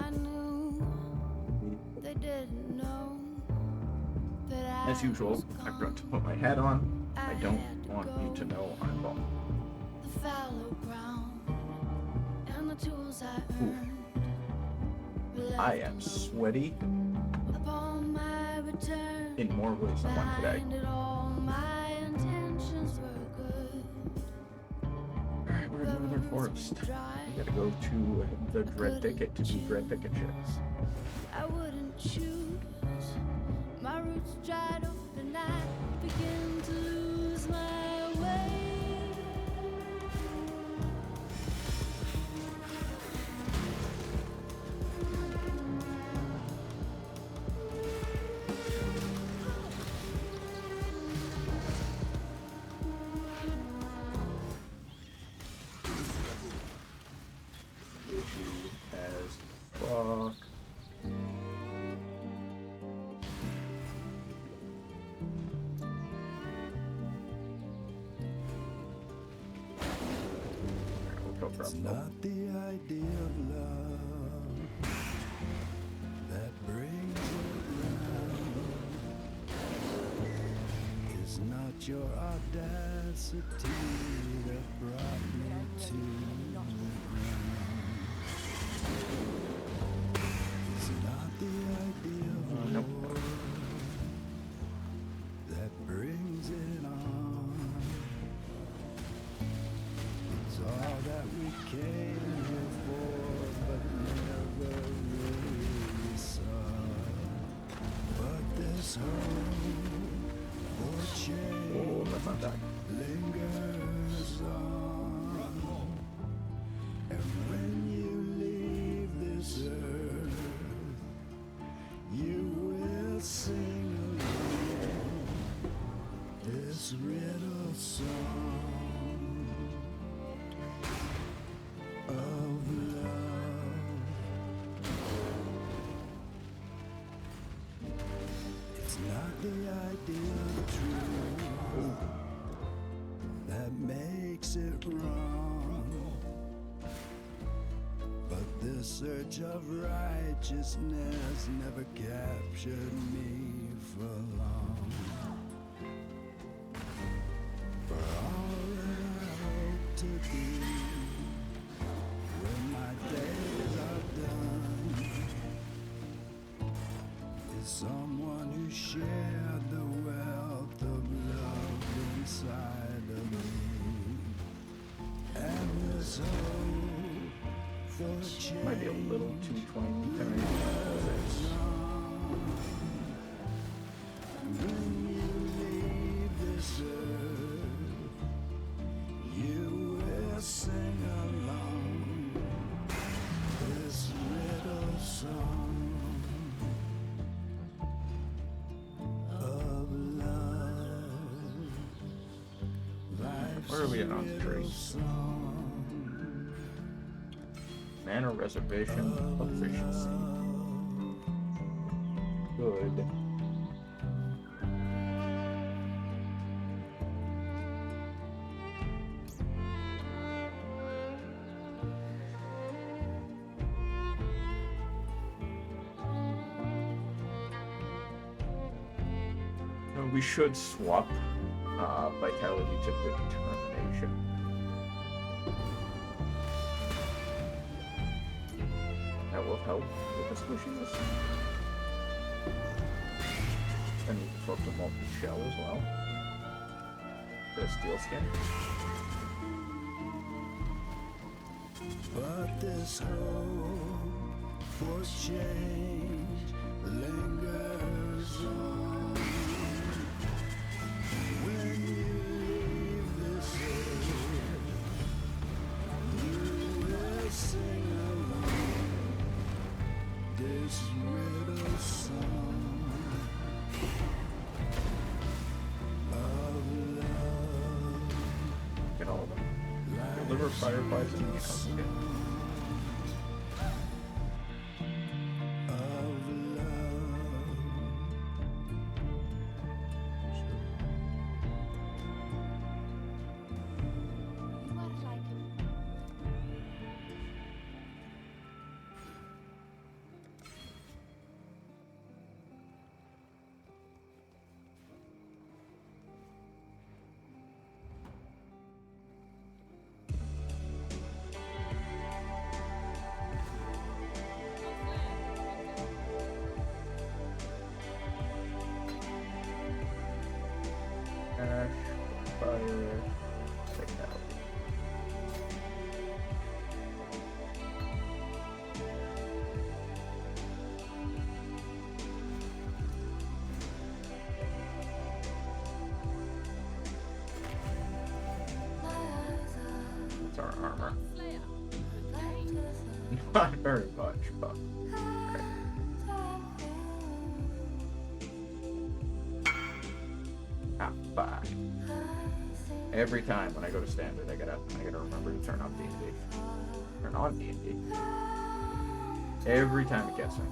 I knew they didn't know that As usual, I forgot to put my hat on. I don't want you to know I'm bald. The fallow ground and the tools I earned. I am sweaty Upon my return, in more ways than one today. all my intentions were good. Alright, we're in Northern Forest. We gotta go to the Dread Thicket to do Dread Thicket checks. I wouldn't choose. My roots dried up and I begin to lose my way. As fuck. It's not the idea of love that brings it round. It's not your audacity that brought me to the ground. It's not the idea of war that brings it on. It's all that we came here for, but never really saw. But this hope for change lingers on. And when you leave this earth, you will sing along this riddle song of love. It's not the idea of truth that makes it wrong, but the search of righteousness never captured me for long. For all that I hope to be when my days are done is someone who shared the wealth of love inside of me. And this hope for change Might be a little too 2010. when you leave this earth, you will sing along this little song of love. Life's Where are we at on the little trees? song Mana reservation efficiency. Good. We should swap vitality to determination. That will help with the squishiness. And we can swap to multi-shell as well. The steel skin. but this hope for change lingers on. When you leave this earth, you will sing along this riddle song of love. Get all of them. Deliver fireflies and you come again. our armor. Not very much, but... Okay. Ah, 5. Every time when I go to standard, I gotta remember to turn on D&D. Turn on D&D. Every time it gets me.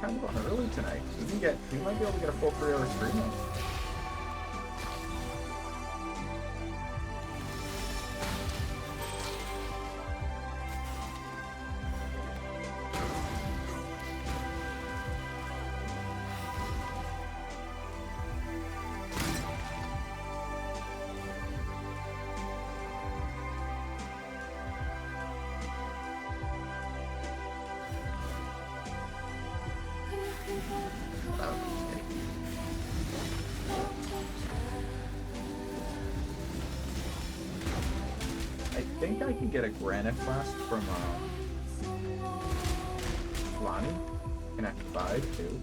Kind of going early tonight. We might be able to get a full 3-hour stream in. I think I can get a granite flask from Lonnie in Act 5 too.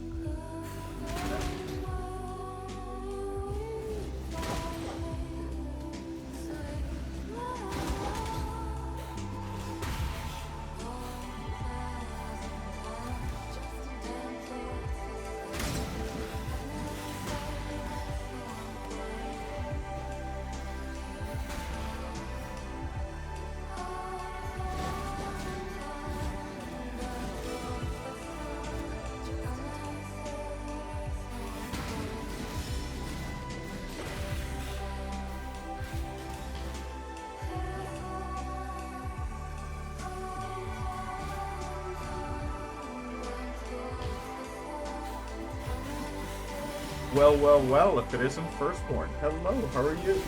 Well, if it isn't Firstborn. Hello, how are you?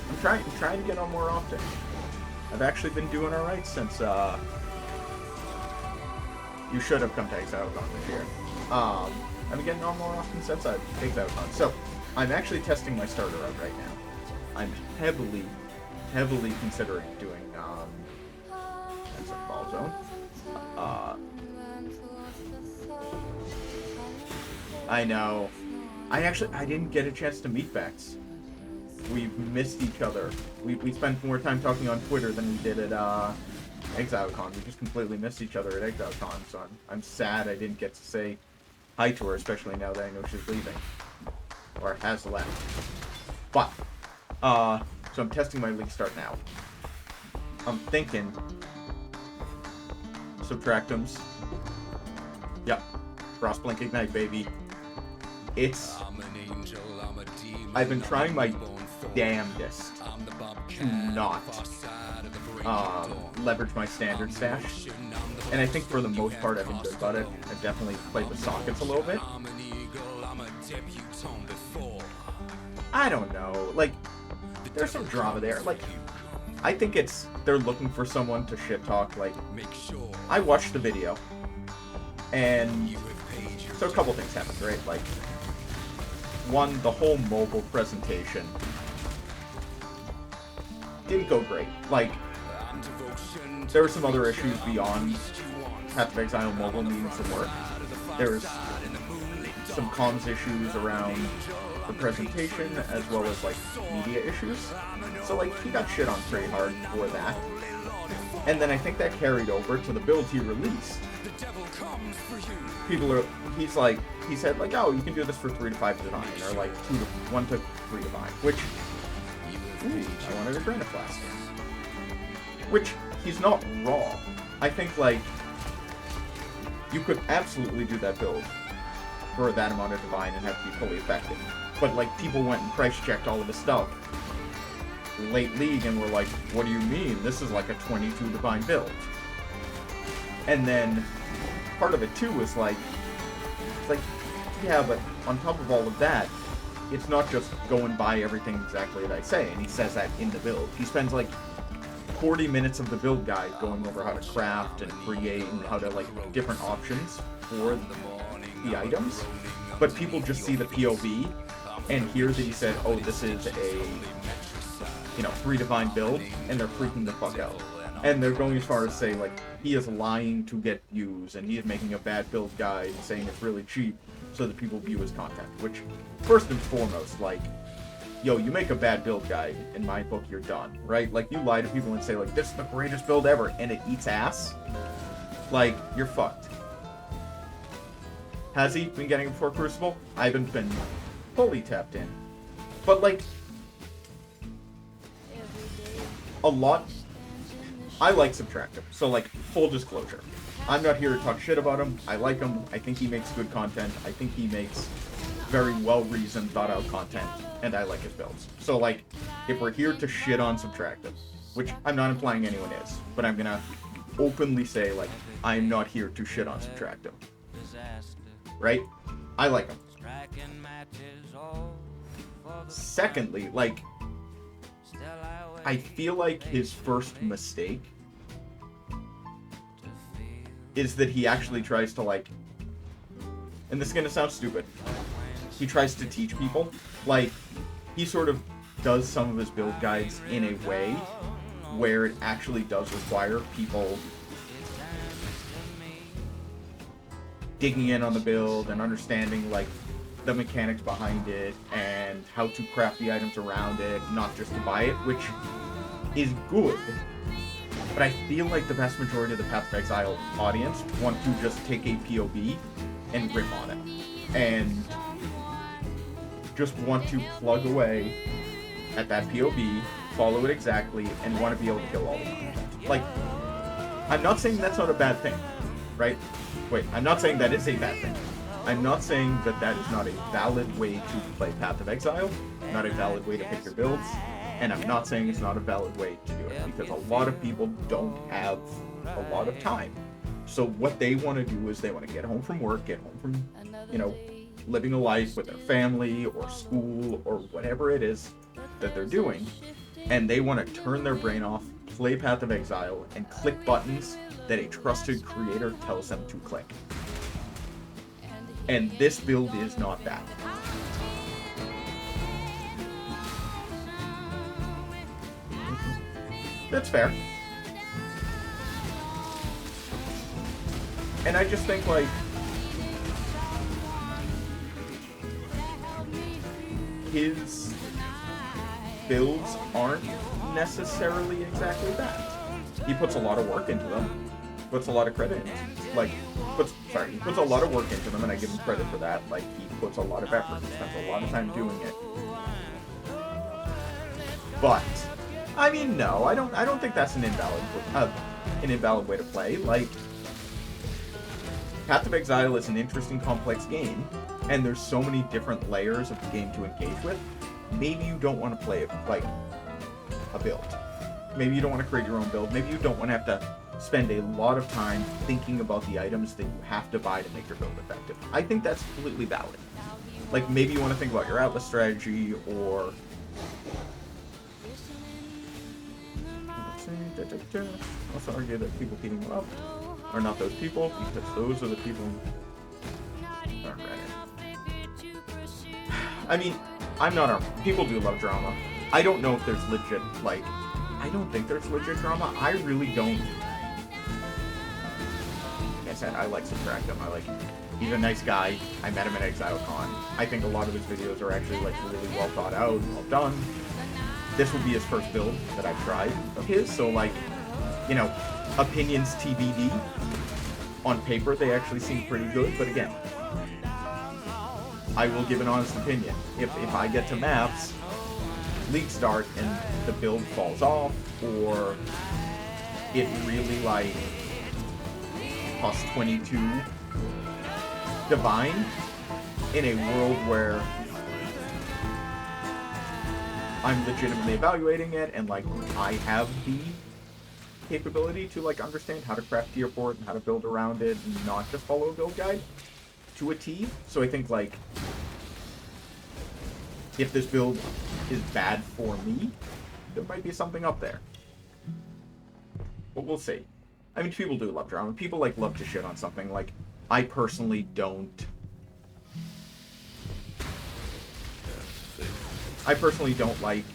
I'm trying to get on more often. I've actually been doing alright since, you should have come to ExileCon this year. I've been getting on more often since ExileCon. So, I'm actually testing my starter out right now. I'm heavily considering doing, that's a ball zone. I know. I didn't get a chance to meet Bex. We've missed each other. We spent more time talking on Twitter than we did at ExileCon. We just completely missed each other at ExileCon, so I'm sad I didn't get to say hi to her, especially now that I know she's leaving. Or has left. But, so I'm testing my league start now. I'm thinking Subtractums. Yep. FrostBlink Ignite, baby. I've been trying my damnedest to not leverage my standard stash, and I think for the most part I've been good about it. I've definitely played with sockets a little bit. I don't know, like, there's some drama there. Like, I think they're looking for someone to shit talk. Like, I watched the video, and so a couple things happened, right? Like, one, the whole mobile presentation didn't go great. Like, there were some other issues beyond Path of Exile mobile needing some work. There's some comms issues around the presentation, as well as, like, media issues. So, like, he got shit on pretty hard for that. And then I think that carried over to the build he released. He said, like, oh, you can do this for 3 to 5 divine, or like 1 to 3 divine, which, I wanted a granite flask. Which, he's not wrong. I think, like, you could absolutely do that build for that amount of divine and have to be fully effective. But, like, people went and price checked all of his stuff late league and were like, what do you mean? This is like a 22 divine build. And then part of it too is like, it's like, yeah, but on top of all of that, it's not just go and buy everything exactly as I say, and he says that in the build. He spends like 40 minutes of the build guide going over how to craft and create and how to, like, different options for the items. But people just see the POV and hear that he said, oh, this is a, you know, 3 divine build, and they're freaking the fuck out. And they're going as far as say, like, he is lying to get views, and he is making a bad build guide saying it's really cheap so that people view his content. Which, first and foremost, like, yo, you make a bad build guide, in my book, you're done, right? Like, you lie to people and say, like, this is the greatest build ever, and it eats ass. Like, you're fucked. Has he been getting it before Crucible? I haven't been fully tapped in. But, like, a lot... I like Subtractive, so, like, full disclosure. I'm not here to talk shit about him. I like him. I think he makes good content. I think he makes very well-reasoned, thought-out content, and I like his builds. So, like, if we're here to shit on Subtractive, which I'm not implying anyone is, but I'm gonna openly say, like, I'm not here to shit on Subtractive. Right? I like him. Secondly, like, I feel like his first mistake is that he actually tries to, like, and this is gonna sound stupid, he tries to teach people. Like, he sort of does some of his build guides in a way where it actually does require people digging in on the build and understanding, like, the mechanics behind it and how to craft the items around it, not just to buy it, which is good. But I feel like the vast majority of the Path of Exile audience want to just take a POV and rip on it. And just want to plug away at that POV, follow it exactly, and want to be able to kill all the content. Like, I'm not saying that's not a bad thing, right? Wait, I'm not saying that is a bad thing. I'm not saying that that is not a valid way to play Path of Exile, not a valid way to pick your builds, and I'm not saying it's not a valid way to do it, because a lot of people don't have a lot of time. So what they want to do is they want to get home from work, get home from, you know, living a life with their family or school or whatever it is that they're doing, and they want to turn their brain off, play Path of Exile, and click buttons that a trusted creator tells them to click. And this build is not that. That's fair. And I just think, like, his builds aren't necessarily exactly that. He puts a lot of work into them, puts a lot of credit into, like, he puts a lot of work into them, and I give him credit for that. Like, he puts a lot of effort, he spends a lot of time doing it. But, I mean, no, I don't think that's an invalid way to play. Like, Path of Exile is an interesting, complex game, and there's so many different layers of the game to engage with. Maybe you don't want to play it like a build. Maybe you don't want to create your own build. Maybe you don't want to have to spend a lot of time thinking about the items that you have to buy to make your build effective. I think that's completely valid. Like, maybe you want to think about your Atlas strategy, or... also argue that people beating you up are not those people, because those are the people who aren't ready. I mean, I'm not a... People do love drama. I don't know if there's legit, like... I don't think there's legit drama. I really don't. Like I said, I like Subtractive. I like him. He's a nice guy. I met him at ExileCon. I think a lot of his videos are actually, like, really well thought out, well done. This would be his first build that I've tried of his, so, like, you know, opinions TBD. On paper, they actually seem pretty good, but again, I will give an honest opinion. If I get to maps, League start, and the build falls off, or it really, like, costs 22 divine in a world where I'm legitimately evaluating it, and, like, I have the capability to, like, understand how to craft tier for it and how to build around it and not just follow a build guide to a T. So I think, like, if this build is bad for me, there might be something up there. but we'll see. I mean, people do love drama. People, like, love to shit on something. Like, I personally don't... like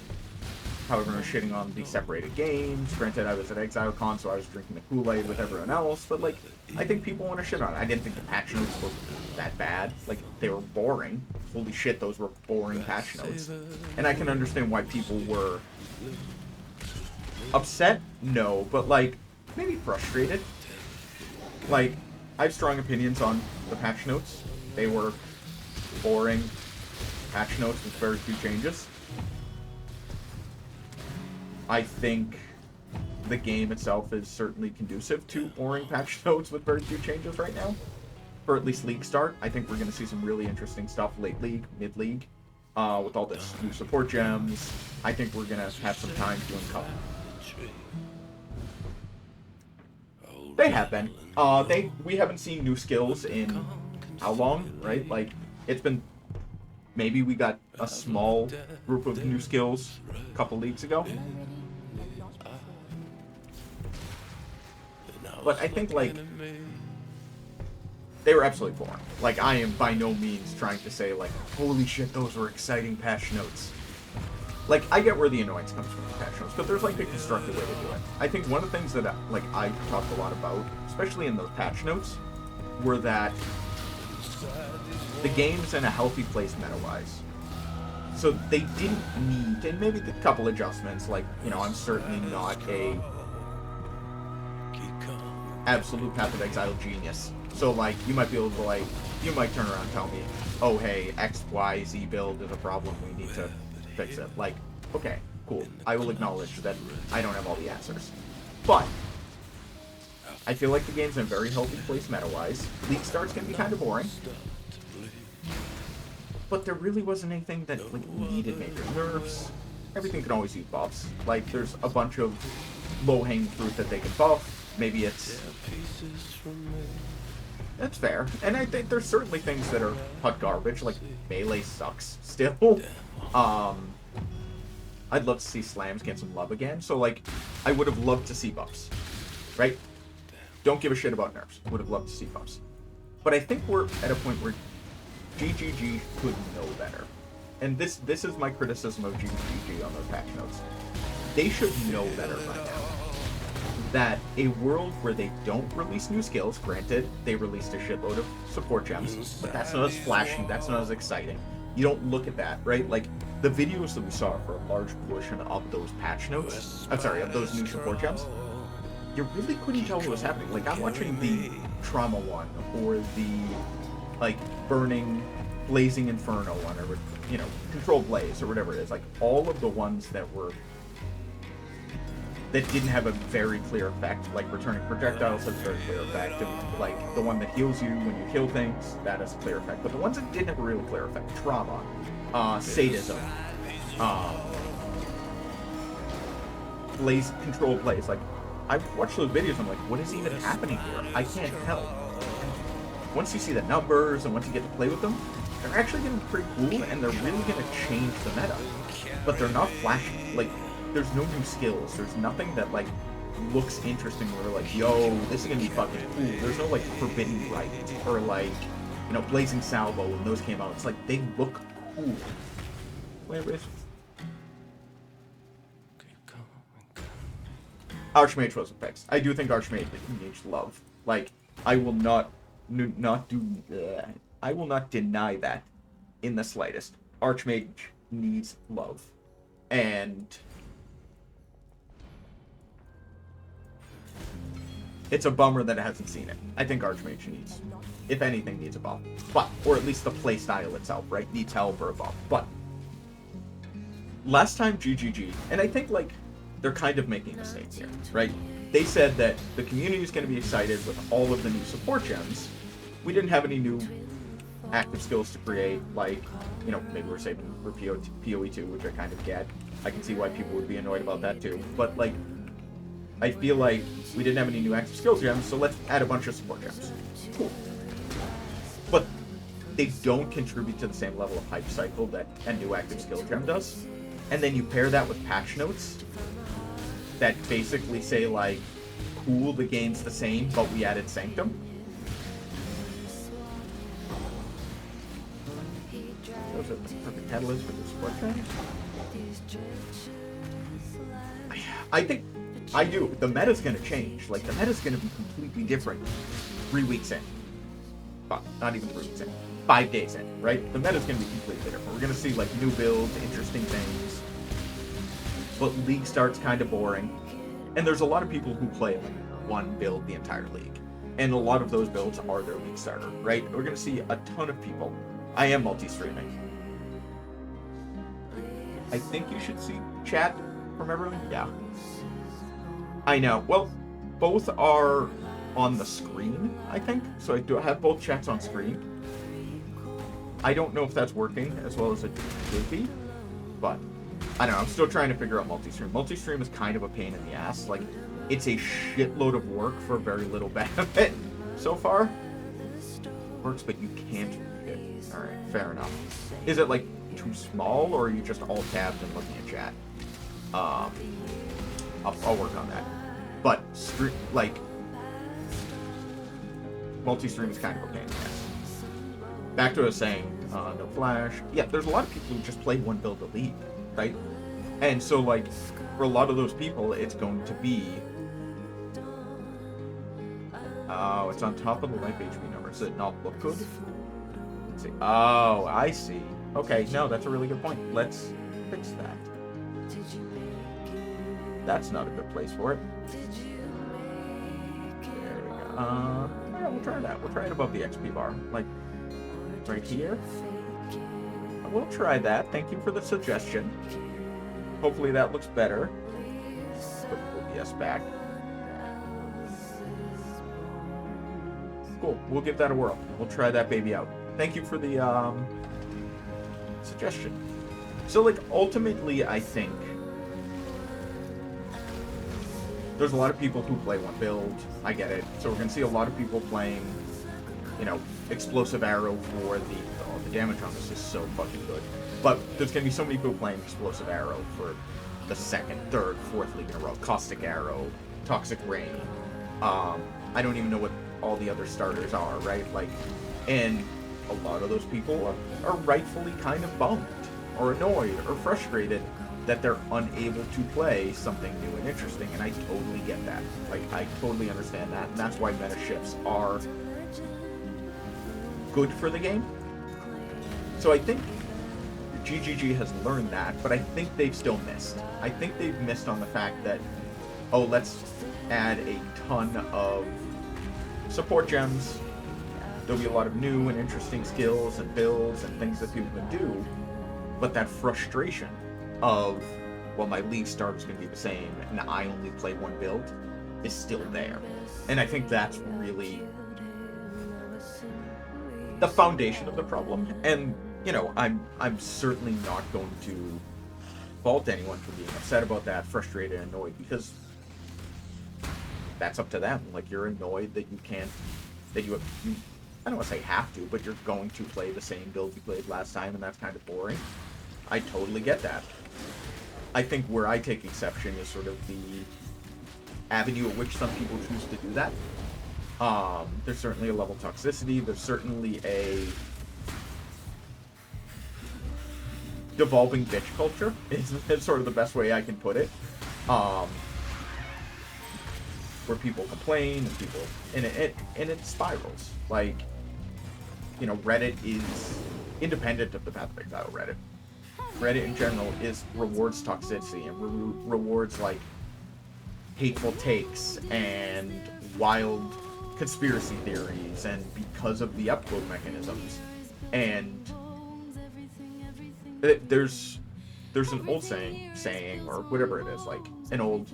how everyone's shitting on the separated games. Granted, I was at Exile Con, so I was drinking the Kool-Aid with everyone else, but, like, I think people want to shit on it. I didn't think the patch notes were that bad. Like, they were boring. Holy shit, those were boring patch notes. And I can understand why people were upset, no, but, like, maybe frustrated. Like, I have strong opinions on the patch notes. They were boring patch notes with very few changes. I think the game itself is certainly conducive to boring patch notes with very few changes right now. For at least League start, I think we're going to see some really interesting stuff late League, mid-League, with all this new support gems. I think we're going to have some time to uncover. They have been. We haven't seen new skills in how long, right? Like, it's been... Maybe we got a small group of new skills a couple leagues ago. But I think, like, they were absolutely boring. Like, I am by no means trying to say, like, holy shit, those were exciting patch notes. Like, I get where the annoyance comes from the patch notes, but there's, like, a constructive way to do it. I think one of the things that, like, I talked a lot about, especially in those patch notes, were that the game's in a healthy place meta-wise. So they didn't need, and maybe a couple adjustments, like, you know, I'm certainly not a absolute Path of Exile genius. So, like, you might be able to, like, you might turn around and tell me, oh, hey, X, Y, Z build is a problem, we need to fix it. Like, okay, cool. I will acknowledge that I don't have all the answers. But I feel like the game's in a very healthy place meta-wise. League start's gonna be kind of boring. But there really wasn't anything that, like, needed major nerfs. Everything can always use buffs. Like, there's a bunch of low-hanging fruit that they can buff. Maybe it's... That's fair. And I think there's certainly things that are hot garbage, like melee sucks still. I'd love to see slams get some love again. So, like, I would have loved to see buffs. Right? Don't give a shit about nerfs. Would have loved to see buffs. But I think we're at a point where GGG could know better. And this is my criticism of GGG on those patch notes. They should know better by now. That a world where they don't release new skills, granted, they released a shitload of support gems, but that's not as flashy, that's not as exciting. You don't look at that, right? Like, the videos that we saw for a large portion of those patch notes, I'm sorry, of those new support gems, you really couldn't tell what was happening. Like, I'm watching the Trauma one, or the, like, Burning, Blazing Inferno one, or, you know, Controlled Blaze, or whatever it is. Like, all of the ones that didn't have a very clear effect, like returning projectiles has a very clear effect, and like the one that heals you when you kill things, that has a clear effect. But the ones that didn't have a really clear effect, Trauma, Sadism, Blaze, Control Blaze, like, I watched those videos and I'm like, what is even happening here? I can't tell. Once you see the numbers and once you get to play with them, they're actually getting pretty cool and they're really going to change the meta. But they're not flashy. Like, there's no new skills. There's nothing that, like, looks interesting where, like, yo, this is gonna be fucking cool. There's no, like, Forbidden Right or, like, you know, Blazing Salvo when those came out. It's like, they look cool. Where is Archmage was fixed. I do think Archmage needs love. Like, I will not deny that in the slightest. Archmage needs love. And it's a bummer that it hasn't seen it. I think Archmage needs, if anything, needs a buff. But, or at least the playstyle itself, right? Needs help or a buff. But, last time GGG, and I think, like, they're kind of making mistakes here, right? They said that the community is going to be excited with all of the new support gems. We didn't have any new active skills to create, like, you know, maybe we're saving for PoE2, which I kind of get. I can see why people would be annoyed about that too. But, like, I feel like we didn't have any new active skills gems, so let's add a bunch of support gems. Cool. But they don't contribute to the same level of hype cycle that a new active skill gem does. And then you pair that with patch notes that basically say, like, cool, the game's the same, but we added Sanctum. Those are the perfect catalysts for the sport games. I think, I do. The meta's gonna change. Like, the meta's gonna be completely different 3 weeks in. But not even 3 weeks in. 5 days in, right? The meta's gonna be completely different. We're gonna see, like, new builds, interesting things. But League start's kind of boring. And there's a lot of people who play, like, one build the entire League. And a lot of those builds are their League starter, right? We're gonna see a ton of people. I am multi-streaming. I think you should see chat from everyone. Yeah. I know. Well, both are on the screen, I think. So I do have both chats on screen. I don't know if that's working as well as it should be, but I don't know. I'm still trying to figure out multi-stream. Multi-stream is kind of a pain in the ass. Like, it's a shitload of work for very little benefit so far. Works, but you can't read it. All right, fair enough. Is it, like, too small, or are you just all tabbed and looking at chat? I'll work on that. But multi-stream is kind of a pain in the ass. Back to what I was saying, no flash. Yeah, there's a lot of people who just play one build a league, right? And so, like, for a lot of those people, it's going to be... Oh, it's on top of the life HP number. Does it not look good? Let's see. Oh, I see. Okay, no, that's a really good point. Let's fix that. That's not a good place for it. There we go. Yeah, we'll try that. We'll try it above the XP bar. Like, right here. We'll try that. Thank you for the suggestion. Hopefully that looks better. Put OBS back. Cool. We'll give that a whirl. We'll try that baby out. Thank you for the suggestion. So, like, ultimately, I think there's a lot of people who play one build. I get it. So we're going to see a lot of people playing, you know, Explosive Arrow for the... Oh, the damage on this is so fucking good. But there's going to be so many people playing Explosive Arrow for the second, third, fourth league in a row. Caustic Arrow, Toxic Rain. I don't even know what all the other starters are, right? Like, and a lot of those people are rightfully kind of bummed or annoyed or frustrated that they're unable to play something new and interesting, and I totally get that. Like, I totally understand that, and that's why meta shifts are good for the game. So I think GGG has learned that, but I think they've still missed. I think they've missed on the fact that, oh, let's add a ton of support gems. There'll be a lot of new and interesting skills and builds and things that people can do, but that frustration of, well, my league start is going to be the same and I only play one build is still there. And I think that's really the foundation of the problem. And, you know, I'm certainly not going to fault anyone for being upset about that, frustrated and annoyed, because that's up to them. Like, you're annoyed that you can't, that you I don't want to say have to, but you're going to play the same build you played last time, and that's kind of boring. I totally get that. I think where I take exception is sort of the avenue at which some people choose to do that. There's certainly a level of toxicity. There's certainly a devolving bitch culture, is sort of the best way I can put it. Where people complain and people, and it spirals. Like, you know, Reddit is independent of the Path of Exile Reddit. Reddit in general rewards toxicity and rewards, like, hateful takes and wild conspiracy theories, and because of the upvote mechanisms. And there's an old saying or whatever it is, like an old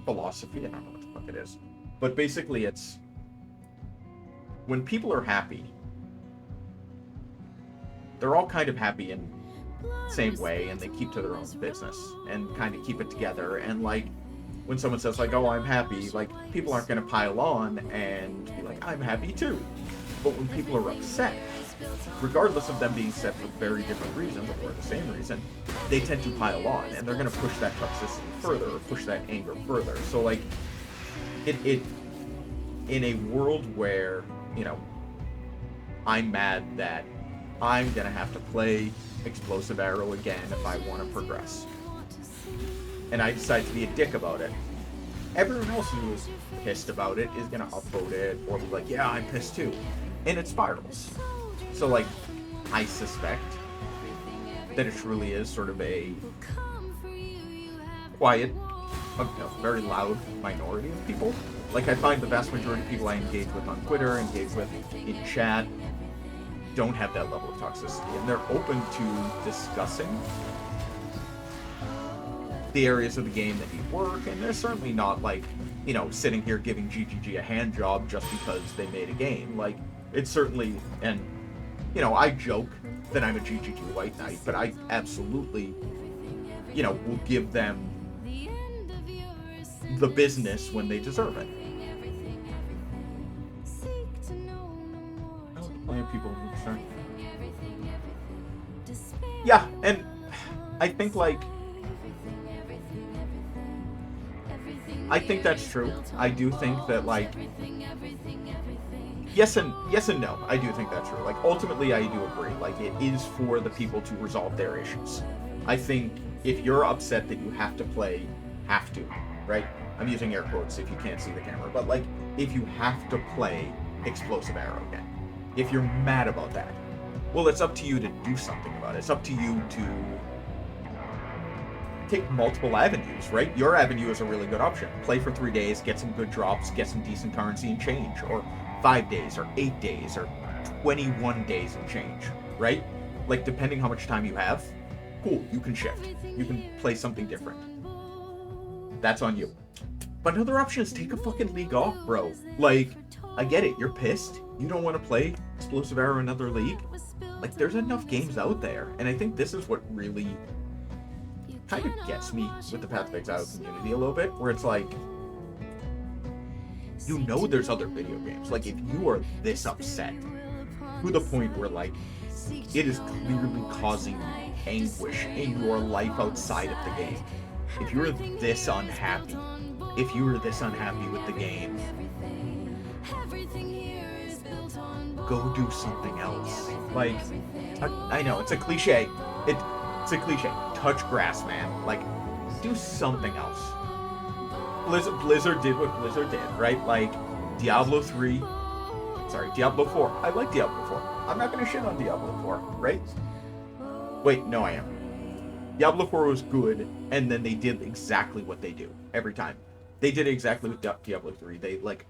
philosophy, I don't know what the fuck it is, but basically it's when people are happy, they're all kind of happy in the same way, and they keep to their own business and kind of keep it together. And, like, when someone says, like, oh, I'm happy, like, people aren't going to pile on and be like, I'm happy too. But when people are upset, regardless of them being upset for very different reasons or the same reason, they tend to pile on, and they're going to push that toxicity further or push that anger further. So, like, it in a world where, you know, I'm mad that I'm gonna have to play Explosive Arrow again if I want to progress, and I decide to be a dick about it, everyone else who is pissed about it is gonna upvote it or be like, yeah, I'm pissed too, and it spirals. So like, I suspect that it truly is sort of a quiet, very loud minority of people. Like, I find the vast majority of people I engage with on Twitter, engage with in chat, don't have that level of toxicity, and they're open to discussing the areas of the game that need work, and they're certainly not like, you know, sitting here giving GGG a hand job just because they made a game. Like, it's certainly, and, you know, I joke that I'm a GGG White Knight, but I absolutely, you know, will give them the business when they deserve it. Plenty of people who start. Yeah, and I think that's true. I do think that, like, yes and no. I do think that's true. Like, ultimately, I do agree. Like, it is for the people to resolve their issues. I think if you're upset that you have to play, right? I'm using air quotes if you can't see the camera, but like, if you have to play Explosive Arrow again, if you're mad about that, well, it's up to you to do something about it. It's up to you to take multiple avenues, right? Your avenue is a really good option. Play for 3 days, get some good drops, get some decent currency and change, or 5 days, or 8 days, or 21 days and change, right? Like, depending how much time you have, cool, you can shift. You can play something different. That's on you. But another option is take a fucking league off, bro. Like, I get it, you're pissed. You don't want to play Explosive Arrow in another league. Like, there's enough games out there. And I think this is what really kind of gets me with the Path of Exile community a little bit, where it's like, you know there's other video games. Like, if you are this upset to the point where, like, it is clearly causing you anguish in your life outside of the game. If you're this unhappy, with the game, go do something else. Like, I know, it's a cliche. It's a cliche. Touch grass, man. Like, do something else. Blizzard did what Blizzard did, right? Like, Diablo 4. I like Diablo 4. I'm not gonna shit on Diablo 4, right? Wait, no, I am. Diablo 4 was good, and then they did exactly what they do every time. They did exactly with Diablo 3. They, like,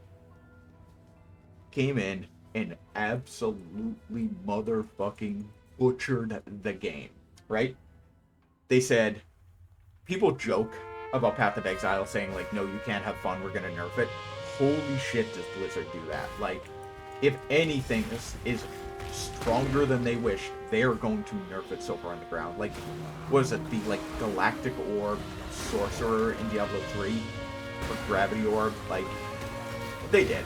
came in and absolutely motherfucking butchered the game, right? They said, people joke about Path of Exile saying, like, no, you can't have fun, we're gonna nerf it. Holy shit, does Blizzard do that. Like, if anything is stronger than they wish, they are going to nerf it so far on the ground. Like, what is it, the, like, Galactic Orb Sorcerer in Diablo 3? Or Gravity Orb? Like, they did.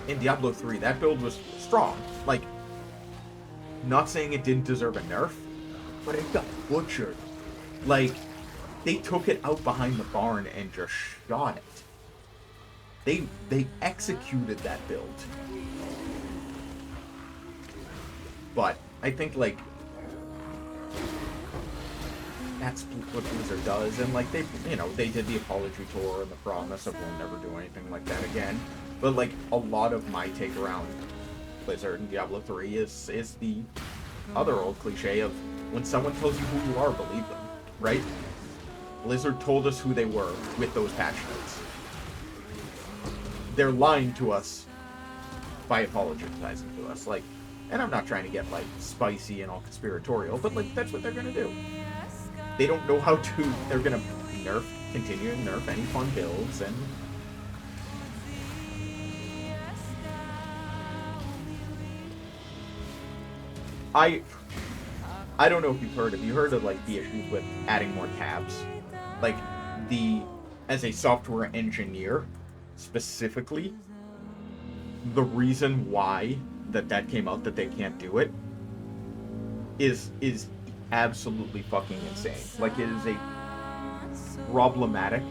In Diablo 3, that build was strong. Like, not saying it didn't deserve a nerf, but it got butchered. Like, they took it out behind the barn and just shot it. They executed that build. But I think, like, that's what Blizzard does, and like, they did the apology tour and the promise of we'll never do anything like that again. But like, a lot of my take around Blizzard and Diablo 3 is the other old cliche of, when someone tells you who you are, believe them, right? Blizzard told us who they were with those patch notes. They're lying to us by apologizing to us. Like, and I'm not trying to get, like, spicy and all conspiratorial, but like, that's what they're gonna do. They don't know how to. They're gonna continue to nerf any fun builds, and I don't know if you've heard. Have you heard of, like, the issues with adding more tabs? Like, as a software engineer, specifically, the reason why that came out that they can't do it is absolutely fucking insane. Like, it is a problematic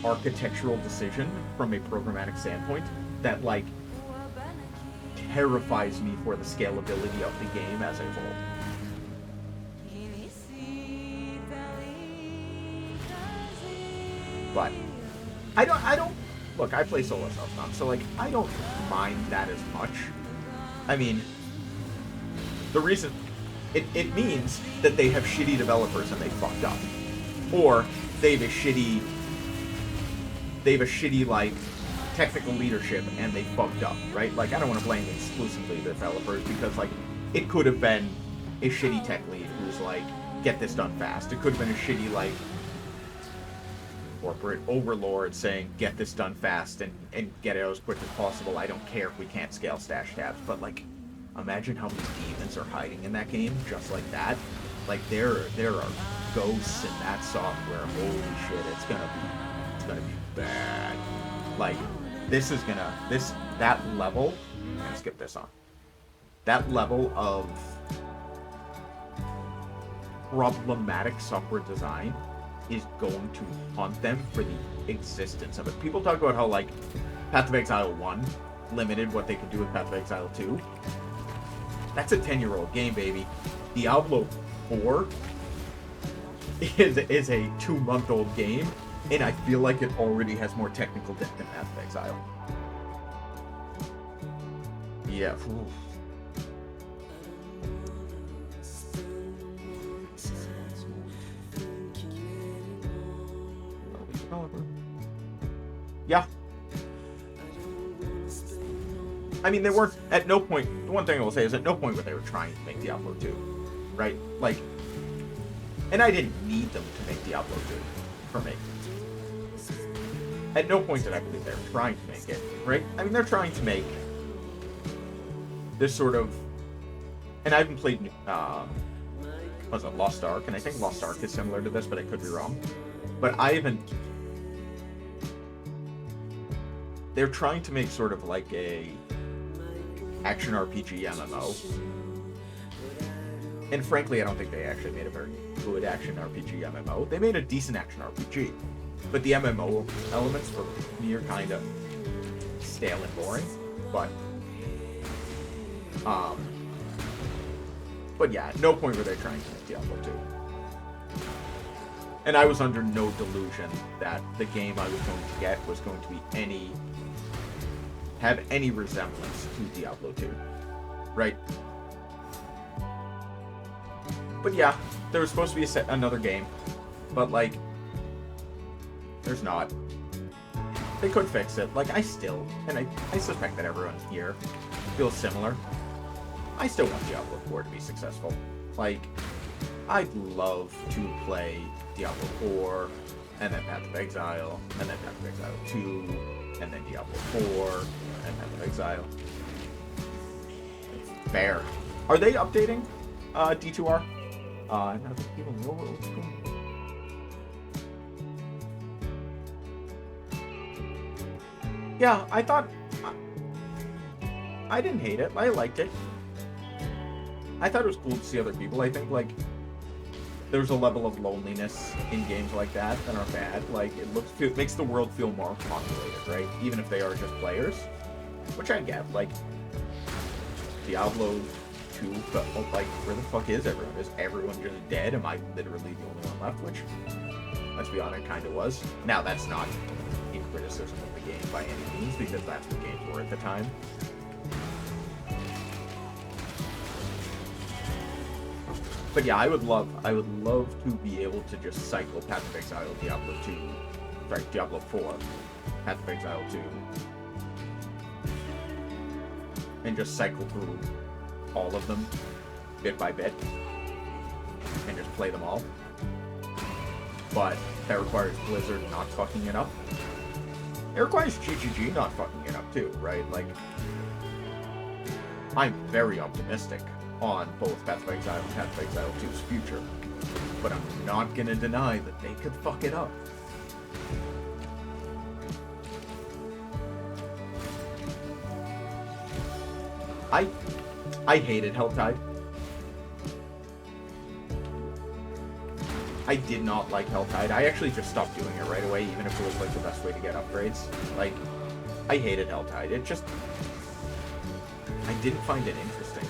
architectural decision from a programmatic standpoint that, like, terrifies me for the scalability of the game as a whole. But I don't look, I play solo stuff, so like I don't mind that as much. I mean, the reason it means that they have shitty developers and they fucked up, or they have a shitty like technical leadership and they fucked up, right? Like, I don't want to blame exclusively the developers, because like it could have been a shitty tech lead who's like, get this done fast. It could have been a shitty like corporate overlord saying, get this done fast and get it as quick as possible. I don't care if we can't scale stash tabs. But like, imagine how many demons are hiding in that game just like that. Like, there are ghosts in that software. Holy shit, it's gonna be bad. Like, that level, I'm gonna skip this on. That level of problematic software design is going to haunt them for the existence of it. People talk about how, like, Path of Exile 1 limited what they could do with Path of Exile 2. That's a 10-year-old game, baby. Diablo 4 is a 2-month-old game, and I feel like it already has more technical depth than Path of Exile. Yeah. Oof. Yeah. I mean, they weren't, at no point, the one thing I will say is at no point were they were trying to make Diablo 2, right? Like, and I didn't need them to make Diablo 2 for me. At no point did I believe they were trying to make it, right? I mean, they're trying to make this sort of, and I haven't played, was it Lost Ark? And I think Lost Ark is similar to this, but I could be wrong. But I haven't, they're trying to make sort of like a action RPG MMO. And frankly, I don't think they actually made a very good action RPG MMO. They made a decent action RPG. But the MMO elements for me are kind of stale and boring. But yeah, at no point were they trying to make Diablo 2. And I was under no delusion that the game I was going to get was going to be have any resemblance to Diablo 2, right? But yeah, there was supposed to be another game, but like, there's not. They could fix it. Like, I suspect that everyone here feels similar. I still want Diablo 4 to be successful. Like, I'd love to play Diablo 4, and then Path of Exile, and then Path of Exile 2, and then Diablo 4, and Path of Exile. Fair. Are they updating D2R? I don't even know what's going on. Yeah, I thought, I didn't hate it. I liked it. I thought it was cool to see other people. I think, like, there's a level of loneliness in games like that are bad. Like, it makes the world feel more populated, right? Even if they are just players, which I get. Like, Diablo 2 felt like, where the fuck is everyone? Is everyone just dead? Am I literally the only one left? Which, let's be honest, it kind of was. Now, that's not in criticism of the game by any means, because that's what games were at the time. But yeah, I would love to be able to just cycle Path of Exile, Diablo 4, Path of Exile 2, and just cycle through all of them, bit by bit, and just play them all. But that requires Blizzard not fucking it up. It requires GGG not fucking it up too, right? Like, I'm very optimistic on both Path of Exile and Path of Exile 2's future, but I'm not gonna deny that they could fuck it up. I hated Helltide. I I did not like Helltide. I actually just stopped doing it right away, even if it was like the best way to get upgrades. Like, I hated Helltide. It just... I didn't find it interesting.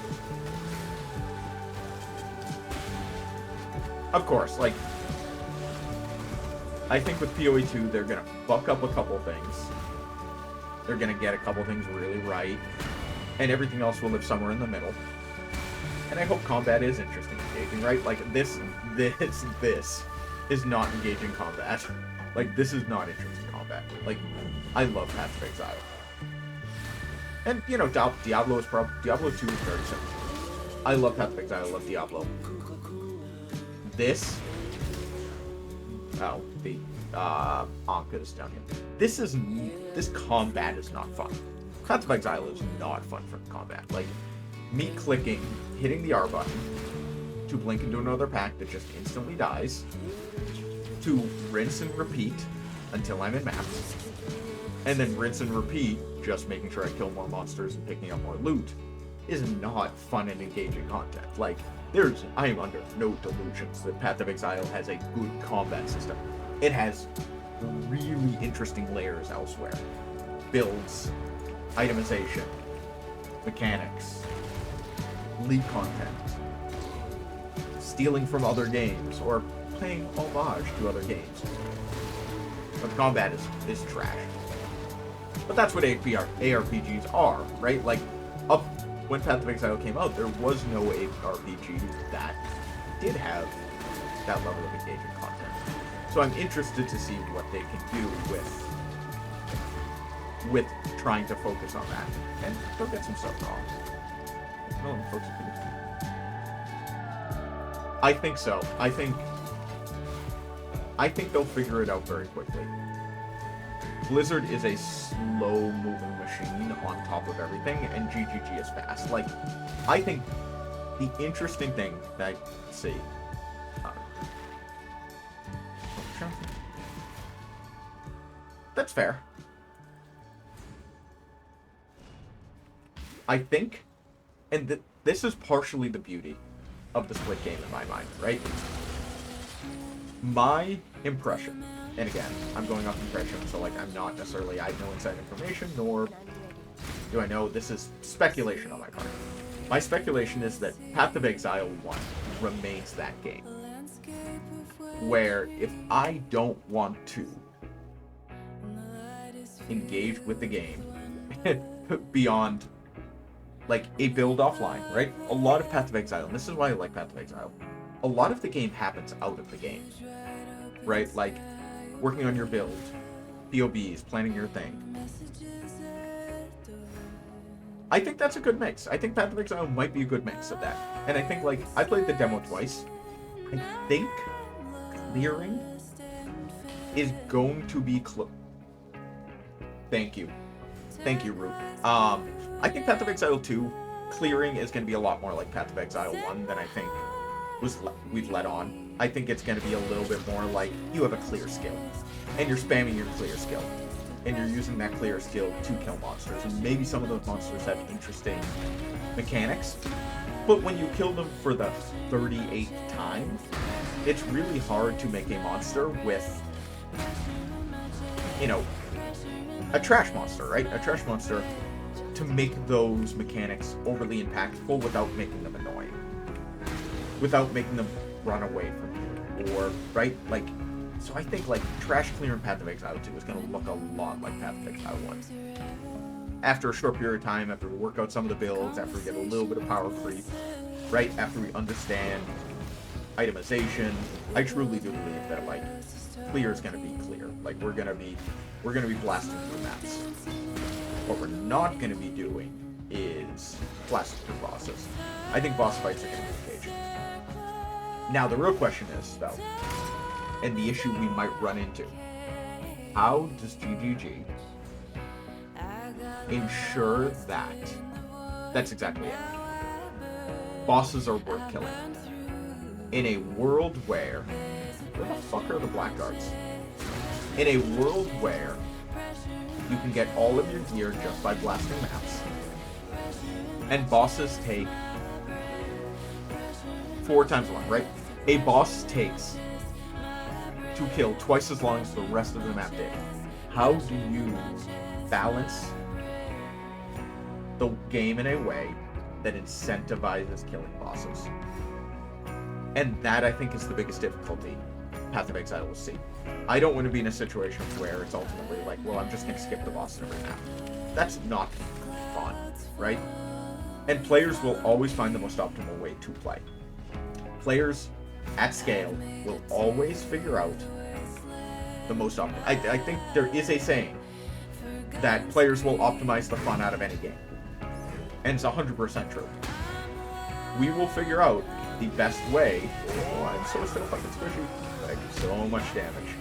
Of course, like... I think with PoE 2, they're gonna fuck up a couple things. They're gonna get a couple things really right. And everything else will live somewhere in the middle. And I hope combat is interesting and engaging, right? Like, this is not engaging combat. Like, this is not interesting combat. Like, I love Path of Exile. And, you know, Diablo 2 is very simple. I love Path of Exile, I love Diablo. This... Oh, the, Anka is down here. This combat is not fun. Path of Exile is not fun for combat. Like, me clicking, hitting the R button, to blink into another pack that just instantly dies, to rinse and repeat until I'm in maps, and then rinse and repeat, just making sure I kill more monsters and picking up more loot, is not fun and engaging content. Like, I am under no delusions that Path of Exile has a good combat system. It has really interesting layers elsewhere. Builds, itemization, mechanics, league content, stealing from other games, or paying homage to other games. But the combat is trash. But that's what ARPGs are, right? Like, up when Path of Exile came out, there was no RPG that did have that level of engaging content. So I'm interested to see what they can do with trying to focus on that. And they'll get some stuff wrong. No, folks, I think so. I think they'll figure it out very quickly. Blizzard is a slow-moving machine on top of everything, and GGG is fast. Like, I think the interesting thing that I see... That's fair. I think, and this is partially the beauty of the split game in my mind, right? My impression, and again, I'm going off impression, so like I'm not necessarily, I have no inside information, nor do I know, this is speculation on my part. My speculation is that Path of Exile 1 remains that game. Where if I don't want to engage with the game beyond like a build offline, right? A lot of Path of Exile, and this is why I like Path of Exile, a lot of the game happens out of the game, right? Like working on your build, POBs, planning your thing. I think that's a good mix. I think Path of Exile might be a good mix of that. And I think, like, I played the demo twice. I think clearing is going to be Thank you. Thank you, Root. I think Path of Exile 2 clearing is going to be a lot more like Path of Exile 1 than I think we've let on. I think it's going to be a little bit more like you have a clear skill, and you're spamming your clear skill, and you're using that clear skill to kill monsters, and maybe some of those monsters have interesting mechanics, but when you kill them for the 38th time, it's really hard to make a monster with, you know, a trash monster, right? A trash monster, to make those mechanics overly impactful without making them annoying. Without making them run away from you. Or, right? Like, so I think, like, trash clear in Path of Exile 2 is going to look a lot like Path of Exile 1. After a short period of time, after we work out some of the builds, after we get a little bit of power creep, right? After we understand itemization, I truly do believe that, like, clear is going to be clear. Like, we're going to be blasting through maps. What we're not going to be doing is blasting through bosses. I think boss fights are going to be engaging. Now, the real question is, though, and the issue we might run into, how does GGG ensure that that's exactly it? Bosses are worth killing. In a world where... Where the fuck are the blackguards? In a world where you can get all of your gear just by blasting maps, and bosses take 4 times 1, right? A boss takes to kill twice as long as the rest of the map did. How do you balance the game in a way that incentivizes killing bosses? And that, I think, is the biggest difficulty Path of Exile will see. I don't want to be in a situation where it's ultimately like, well, I'm just going to skip the boss every map. That's not fun, right? And players will always find the most optimal way to play. Players at scale will always figure out the most optimal. I think there is a saying that players will optimize the fun out of any game. And it's 100% true. We will figure out the best way. Oh, I'm so fucking squishy. I do so much damage.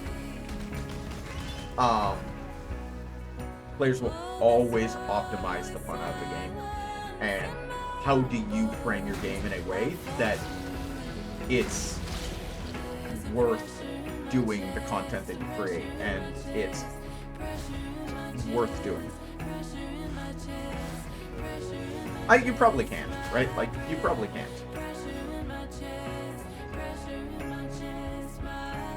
Players will always optimize the fun out of the game. And how do you frame your game in a way that it's worth doing the content that you create, and it's worth doing? You probably can't, right? Like, you probably can't.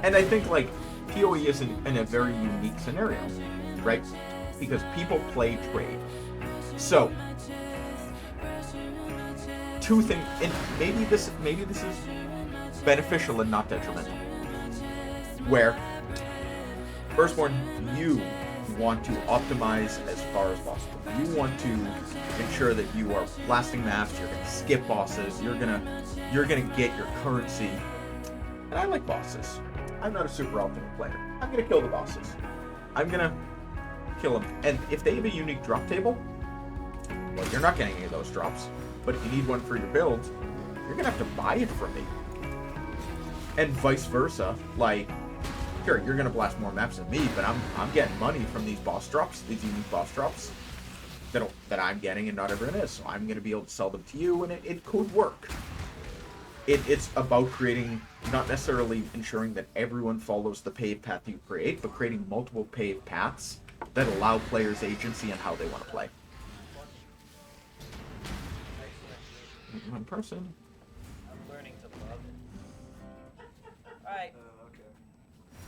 And I think, like, PoE is in a very unique scenario, right? Because people play trade. So, two things, and maybe this is beneficial and not detrimental. Where, Firstborn, you want to optimize as far as possible. You want to ensure that you are blasting maps, you're gonna skip bosses, you're gonna get your currency. And I like bosses. I'm not a super ultimate player. I'm gonna kill the bosses. I'm gonna kill them. And if they have a unique drop table, well, you're not getting any of those drops. But if you need one for your build, you're gonna have to buy it from me. And vice versa. Like, sure, you're gonna blast more maps than me, but I'm getting money from these boss drops, these unique boss drops that I'm getting and not everyone is. So I'm gonna be able to sell them to you, and it could work. It's about creating, not necessarily ensuring that everyone follows the paved path you create, but creating multiple paved paths that allow players agency on how they want to play. One person. I'm learning to love it. Alright. Okay.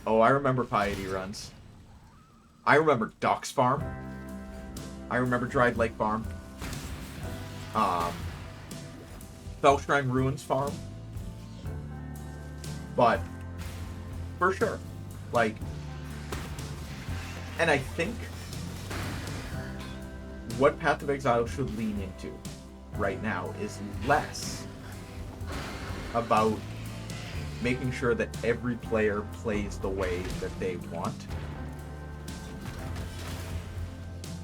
Oh, I remember Piety runs. I remember Docks Farm. I remember Dried Lake Farm. Fellshrine Ruins Farm. But, for sure. Like, and I think what Path of Exile should lean into right now is less about making sure that every player plays the way that they want.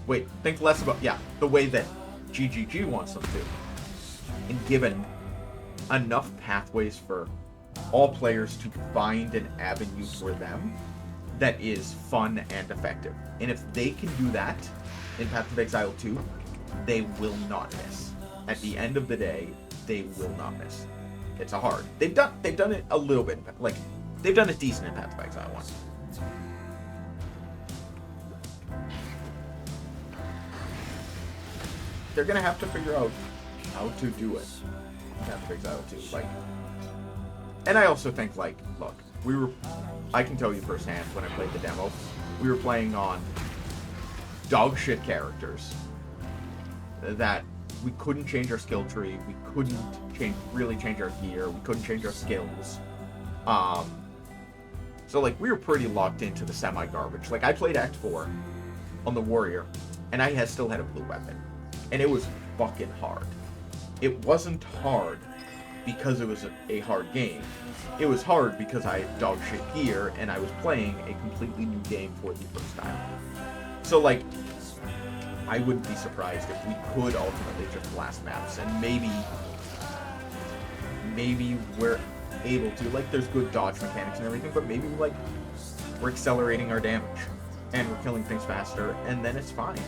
Wait, think less about, the way that GGG wants them to. And given enough pathways for all players to find an avenue for them that is fun and effective. And if they can do that in Path of Exile 2, they will not miss. At the end of the day, they will not miss. It's a hard. They've done it a little bit, like they've done it decent in Path of Exile 1. They're gonna have to figure out how to do it in Path of Exile 2. Like, and I also think, like, look, I can tell you firsthand when I played the demo, we were playing on dog shit characters that we couldn't change our skill tree, we couldn't really change our gear, we couldn't change our skills. So, like, we were pretty locked into the semi-garbage. Like, I played Act 4 on the Warrior, and I still had a blue weapon. And it was fucking hard. It wasn't hard because it was a hard game. It was hard because I had dog shit gear, and I was playing a completely new game for the first time. So, like, I wouldn't be surprised if we could ultimately just blast maps, and maybe we're able to, like, there's good dodge mechanics and everything, but maybe, like, we're accelerating our damage, and we're killing things faster, and then it's fine.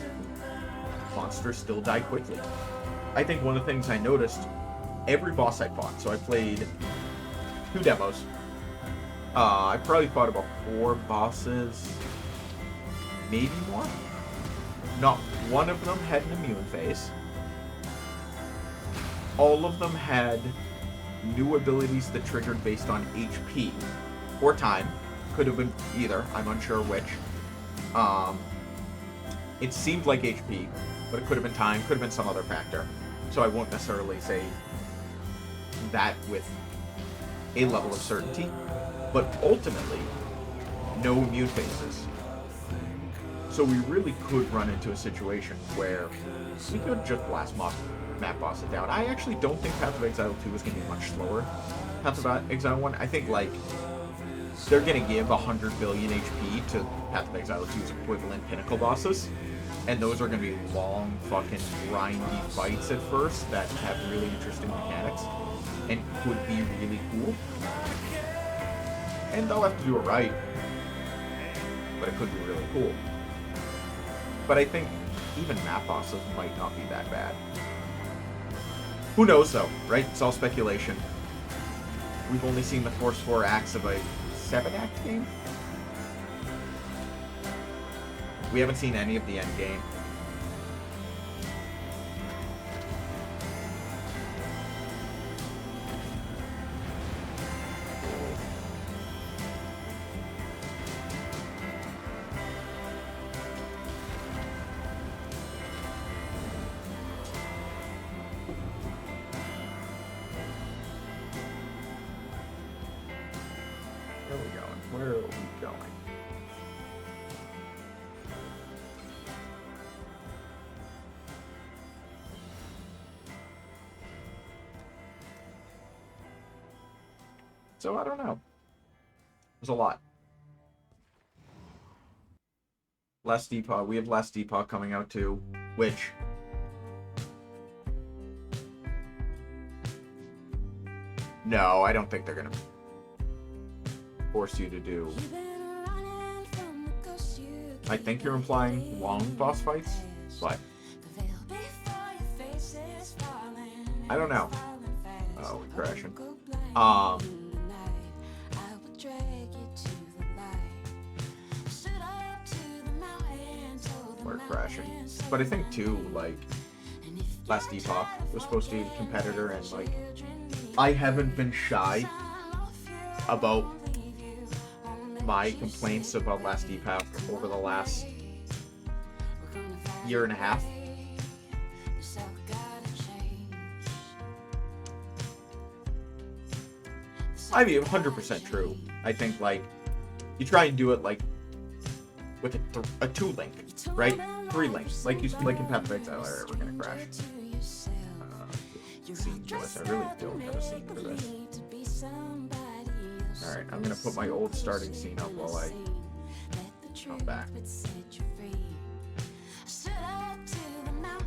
Monsters still die quickly. I think one of the things I noticed, every boss I fought, so I played 2 demos, I probably fought about 4 bosses, maybe more. Not one of them had an immune phase. All of them had new abilities that triggered based on HP or time. Could have been either. I'm unsure which. It seemed like HP, but it could have been time, could have been some other factor. So I won't necessarily say that with a level of certainty. But ultimately, no immune phases. So we really could run into a situation where we could just blast map bosses down. I actually don't think Path of Exile 2 is going to be much slower. Path of Exile 1, I think, like, they're going to give 100 billion HP to Path of Exile 2's equivalent pinnacle bosses. And those are going to be long, fucking grindy fights at first that have really interesting mechanics and could be really cool. And they'll have to do it right, but it could be really cool. But I think even map bosses might not be that bad. Who knows, though, right? It's all speculation. We've only seen the first 4 acts of a 7-act game. We haven't seen any of the end game. Where are we going? Where are we going? So I don't know. There's a lot. Last Depot. We have Last Depot coming out too, which no, I don't think they're gonna force you to do. I think you're implying long boss fights, but I don't know. Oh, we're crashing. We're crashing. But I think too, like, Last Epoch was supposed to be a competitor, and like, I haven't been shy about my complaints about Last Epoch over the last year and a half. I mean, 100% true. I think, like, you try and do it, like, with a 2-link, right? 3 links. Like you like in Path of Exile, we're gonna crash. Scene for this. I really don't have a scene for this. Alright, I'm gonna put my old starting scene up while I come back.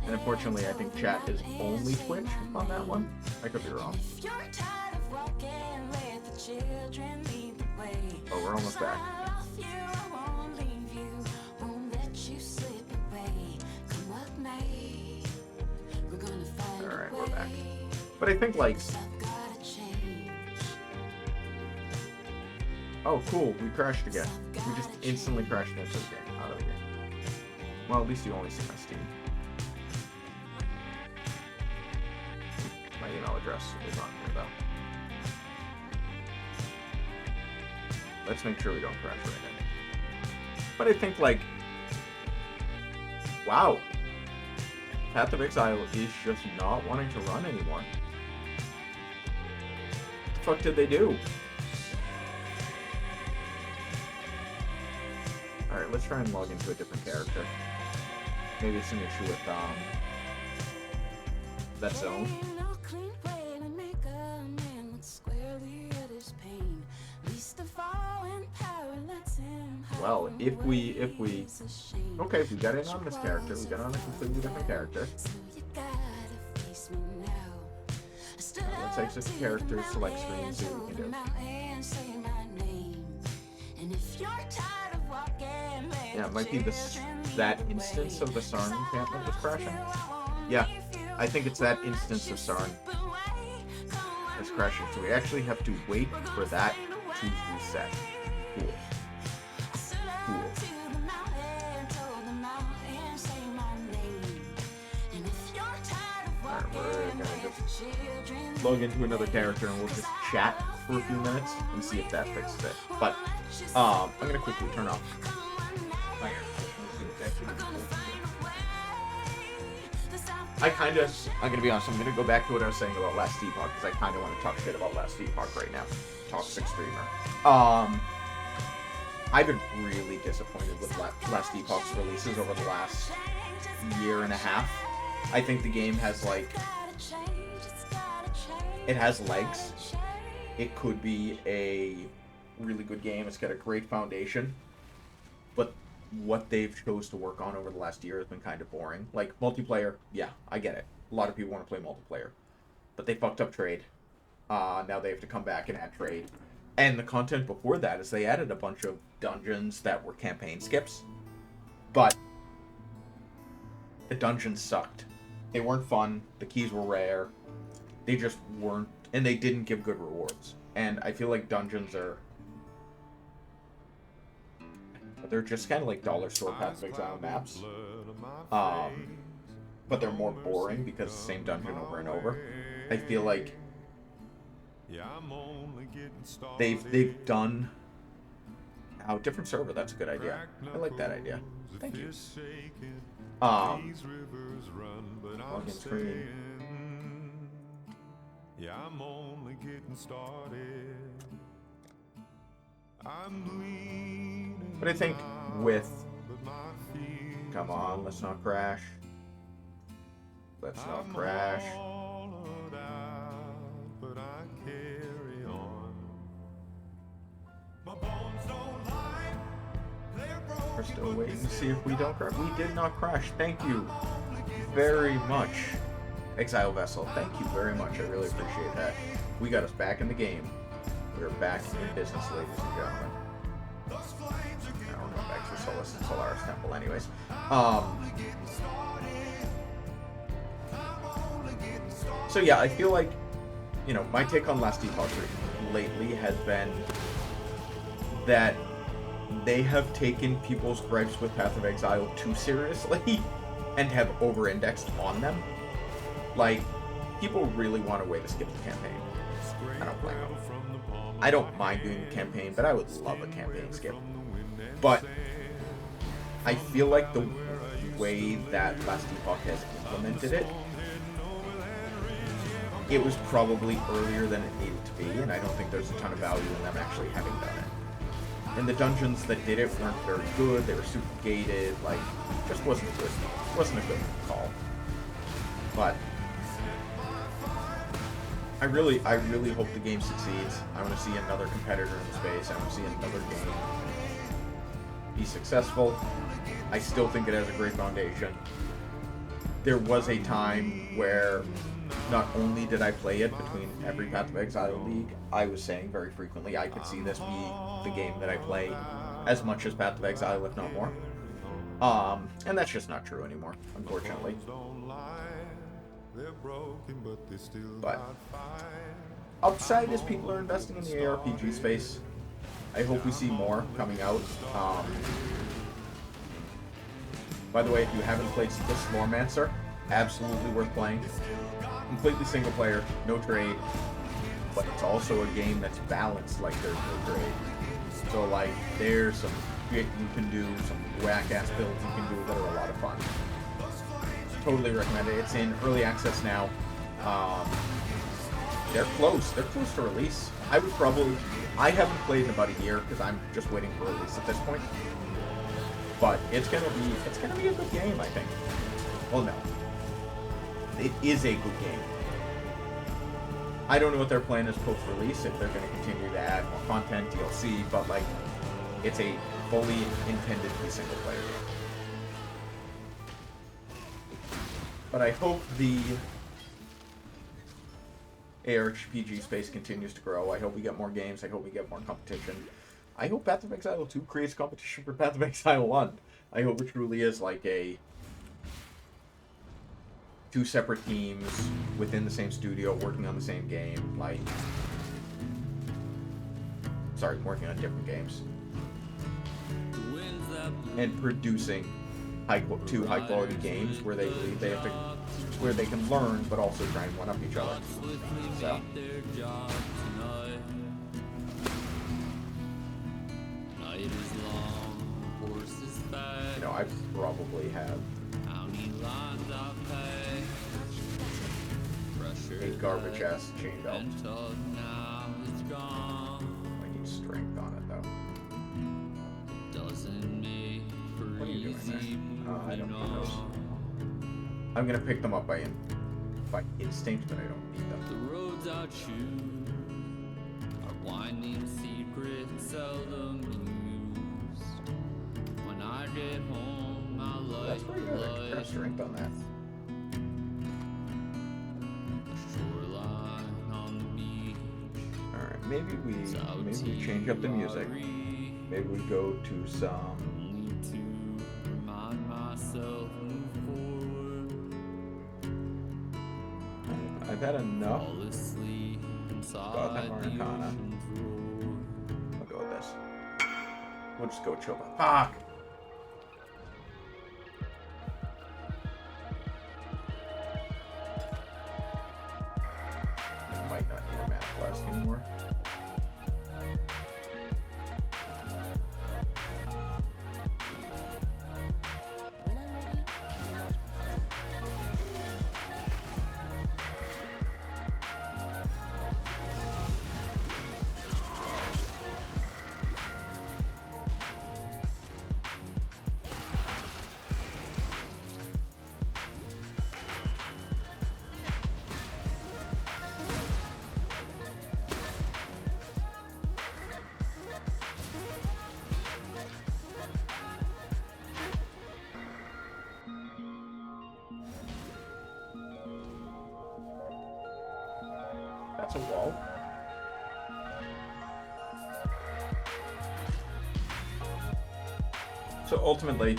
And unfortunately, I think chat is only Twitch on that one. I could be wrong. Oh, we're almost back. Alright, we're back. But I think, like... Oh, cool, we crashed again. We just instantly crashed into the game, out of the game. Well, at least you only see my Steam. My email address is on here, though. Let's make sure we don't crash right now. But I think, like... Wow. Path of Exile is just not wanting to run anymore. What the fuck did they do? Alright, let's try and log into a different character. Maybe it's an issue with, that zone. Well, if we okay, if we got in on this character, we got on a completely different character. Let's exit the character, select screen, and see what we can do. Yeah, it might be that instance of the Sarn encampment that's crashing. Yeah, I think it's that instance of Sarn that's crashing. So we actually have to wait for that to reset. Cool. Cool. Alright, we're gonna just log into another character and we'll just chat for a few minutes and see if that fixes it. But I'm gonna quickly turn off my air. I'm gonna be honest, I'm gonna go back to what I was saying about Last Epoch, because I kind of want to talk shit about Last Epoch right now. Toxic streamer. I've been really disappointed with Last Epoch's releases over the last year and a half. I think the game has, like, it has legs. It could be a really good game. It's got a great foundation. But what they've chose to work on over the last year has been kind of boring. Like, multiplayer, yeah, I get it. A lot of people want to play multiplayer. But they fucked up trade. Now they have to come back and add trade. And the content before that is they added a bunch of dungeons that were campaign skips. But the dungeons sucked. They weren't fun. The keys were rare. They just weren't, and they didn't give good rewards. And I feel like dungeons are, they're just kind of like dollar store Path of Exile maps. But they're more boring because it's the same dungeon over and over. I feel like they've done different server. That's a good idea. I like that idea. Thank you. Login screen. Yeah, I'm only getting started. I'm bleeding. But I think with, come on, let's not crash. Let's not crash. But I carry on. My bones don't lie. They're broken. We're still waiting to see if we don't crash. We did not crash. Thank you very much, Exile Vessel. Thank you very much. I really appreciate that. We got us back in the game. We're back in business, ladies and gentlemen. I don't know, back to Solus and Solaris Temple anyways. So yeah, I feel like, you know, my take on Last Epoch lately has been that they have taken people's gripes with Path of Exile too seriously and have over-indexed on them. Like, people really want a way to skip the campaign. I don't blame them. I don't mind doing the campaign, but I would love a campaign skip. But I feel like the way that Last Epoch has implemented it, it was probably earlier than it needed to be, and I don't think there's a ton of value in them actually having done it. And the dungeons that did it weren't very good, they were super gated, like, just wasn't a good call. But I really hope the game succeeds. I want to see another competitor in the space. I want to see another game be successful. I still think it has a great foundation. There was a time where not only did I play it between every Path of Exile league, I was saying very frequently I could see this be the game that I play as much as Path of Exile, if not more. And that's just not true anymore, unfortunately. But upside is people are investing in the ARPG space. I hope we see more coming out. By the way, if you haven't played The Sloremancer, absolutely worth playing. Completely single player, no trade, but it's also a game that's balanced like there's no trade. So like, there's some shit you can do, some whack-ass builds you can do that are a lot of fun. Totally recommend it. It's in early access now. They're close to release. I haven't played in about a year because I'm just waiting for release at this point. But it's gonna be a good game, I think. Well, no. It is a good game. I don't know what their plan is post-release, if they're going to continue to add more content, DLC, but like, it's a fully intended to be single-player game. But I hope the ARPG space continues to grow. I hope we get more games. I hope we get more competition. I hope Path of Exile 2 creates competition for Path of Exile 1. I hope it truly is like a two separate teams within the same studio working on the same game, like, sorry, working on different games and producing two high quality games where they believe they have to, where they can learn but also try and one up each other. So You know, I probably have a garbage ass chain belt. I need strength on it though. What are you doing there? I don't need those. I'm gonna pick them up by instinct, but I don't need them. The roads I choose are winding, secrets seldom used. When I get home, I That's like pretty good. I can press strength on that. the shoreline on the beach. Alright, maybe we change up the music. Maybe we go to some Only to remind myself, move forward. I've had enough. Fall asleep inside Gotham the Arcana. ocean's roar. I'll go with this. We'll just go chill. Fuck! I might not need a mana flask anymore. That's a wall. So ultimately,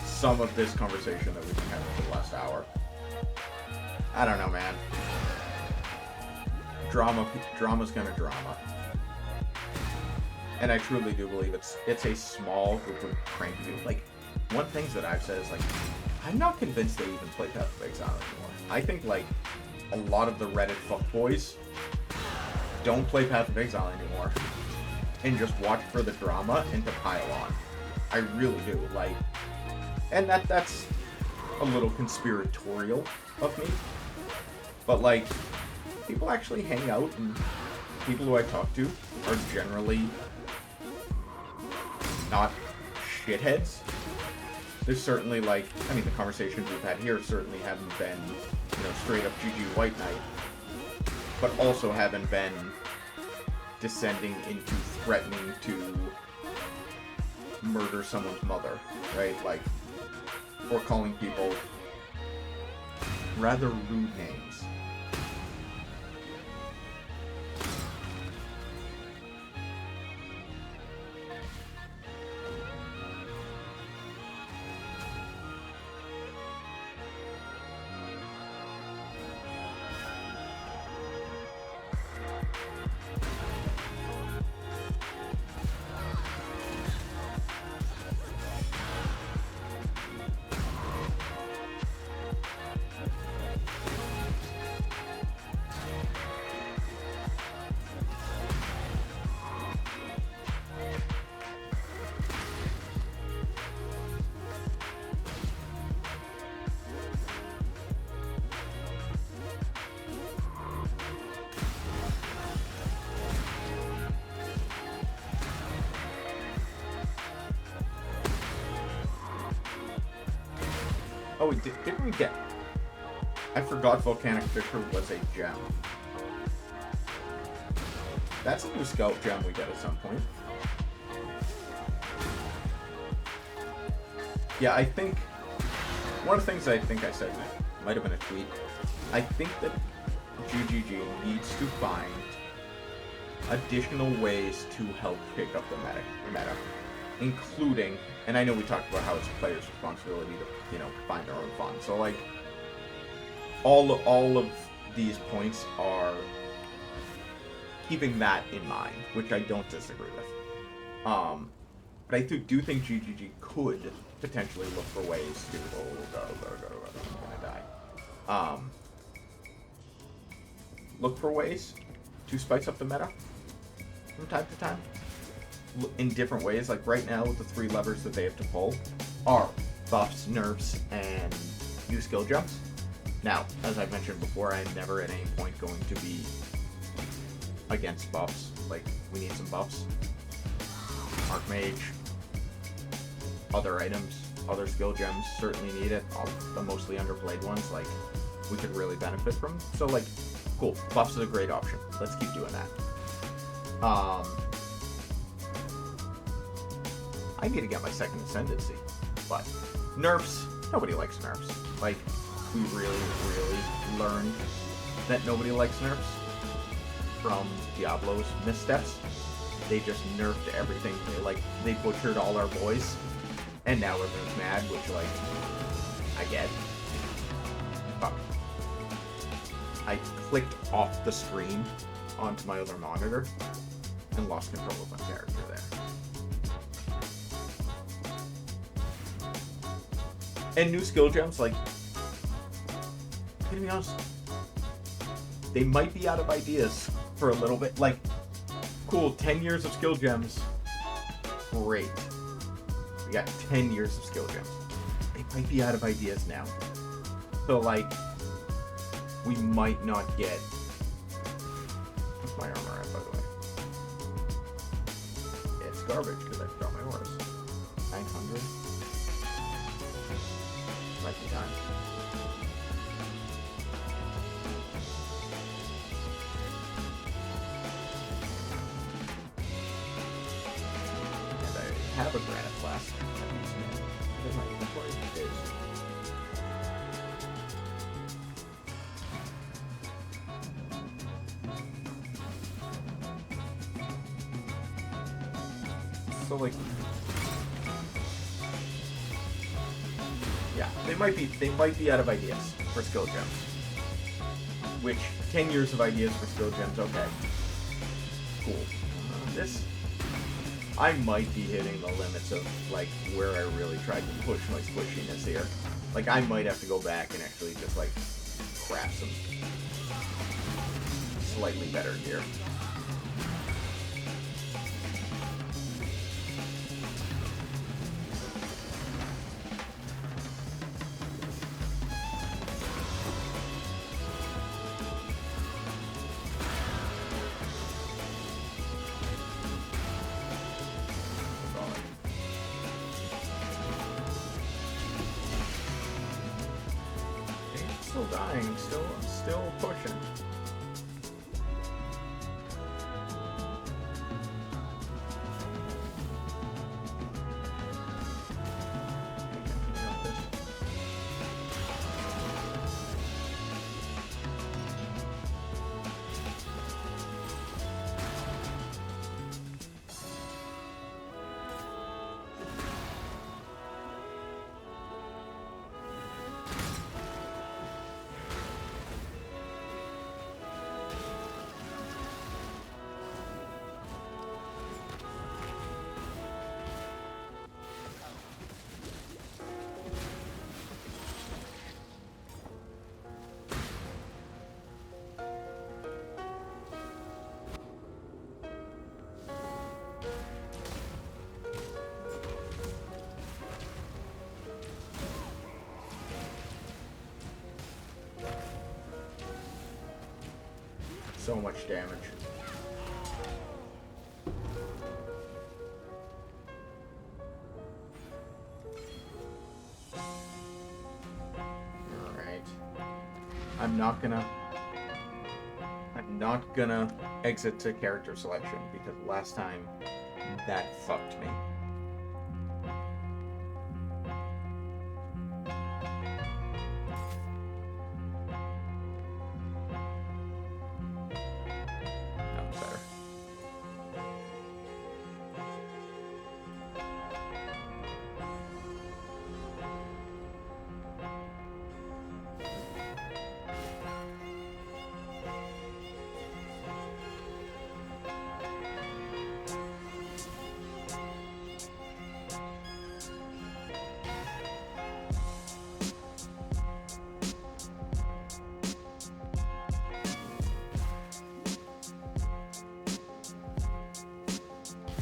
some of this conversation that we've been having for the last hour, I don't know, man. Drama's gonna drama. And I truly do believe it's a small group of cranky people. Like, one thing that I've said is, like, I'm not convinced they even play Path of Exile anymore. I think, like, a lot of the Reddit fuckboys don't play Path of Exile anymore and just watch for the drama and to pile on. I really do. Like, and that's a little conspiratorial of me. But, like, people actually hang out, and people who I talk to are generally not shitheads. There's certainly, like, I mean, the conversations we've had here certainly haven't been, you know, straight up GG White Knight, but also haven't been descending into threatening to murder someone's mother, right? Like, or calling people rather rude names. Oh, didn't we get... I forgot Volcanic Fisher was a gem. That's a new scout gem we get at some point. Yeah, I think... One of the things I think I said, might have been a tweet, I think that GGG needs to find additional ways to help pick up the meta, including, and I know we talked about how it's players' responsibility to, you know, find their own fun. So, like, all of these points are keeping that in mind, which I don't disagree with. But I do think GGG could potentially look for ways to, I'm gonna die. Look for ways to spice up the meta from time to time. in different ways. Like right now, the 3 levers that they have to pull are buffs, nerfs, and new skill jumps. Now, as I mentioned before, I'm never at any point going to be against buffs. Like, we need some buffs. Archmage, other items, other skill gems certainly need it. All the mostly underplayed ones, like, we could really benefit from. So, like, cool. Buffs is a great option. Let's keep doing that. I need to get my second ascendancy, but nerfs, nobody likes nerfs. Like, we really, really learned that nobody likes nerfs from Diablo's missteps. They just nerfed everything. They butchered all our boys, and now everyone's mad, which, like, I get. Fuck. I clicked off the screen onto my other monitor and lost control of my character there. And new skill gems, like, to be honest, they might be out of ideas for a little bit. Like, cool, 10 years of skill gems. Great. We got 10 years of skill gems. They might be out of ideas now. So, like, we might not get... What's my armor at, by the way? It's garbage, because I forgot my ores. 900. Might be time. And I have a granite flask. There's my inventory. It is. So, like, yeah, they might be out of ideas for skill gems. Which 10 years of ideas for skill gems, okay, cool. This, I might be hitting the limits of like where I really tried to push my squishiness here. Like, I might have to go back and actually just like craft some slightly better gear. Still dying, still pushing. So much damage. Alright. I'm not gonna exit to character selection because last time that fucked me.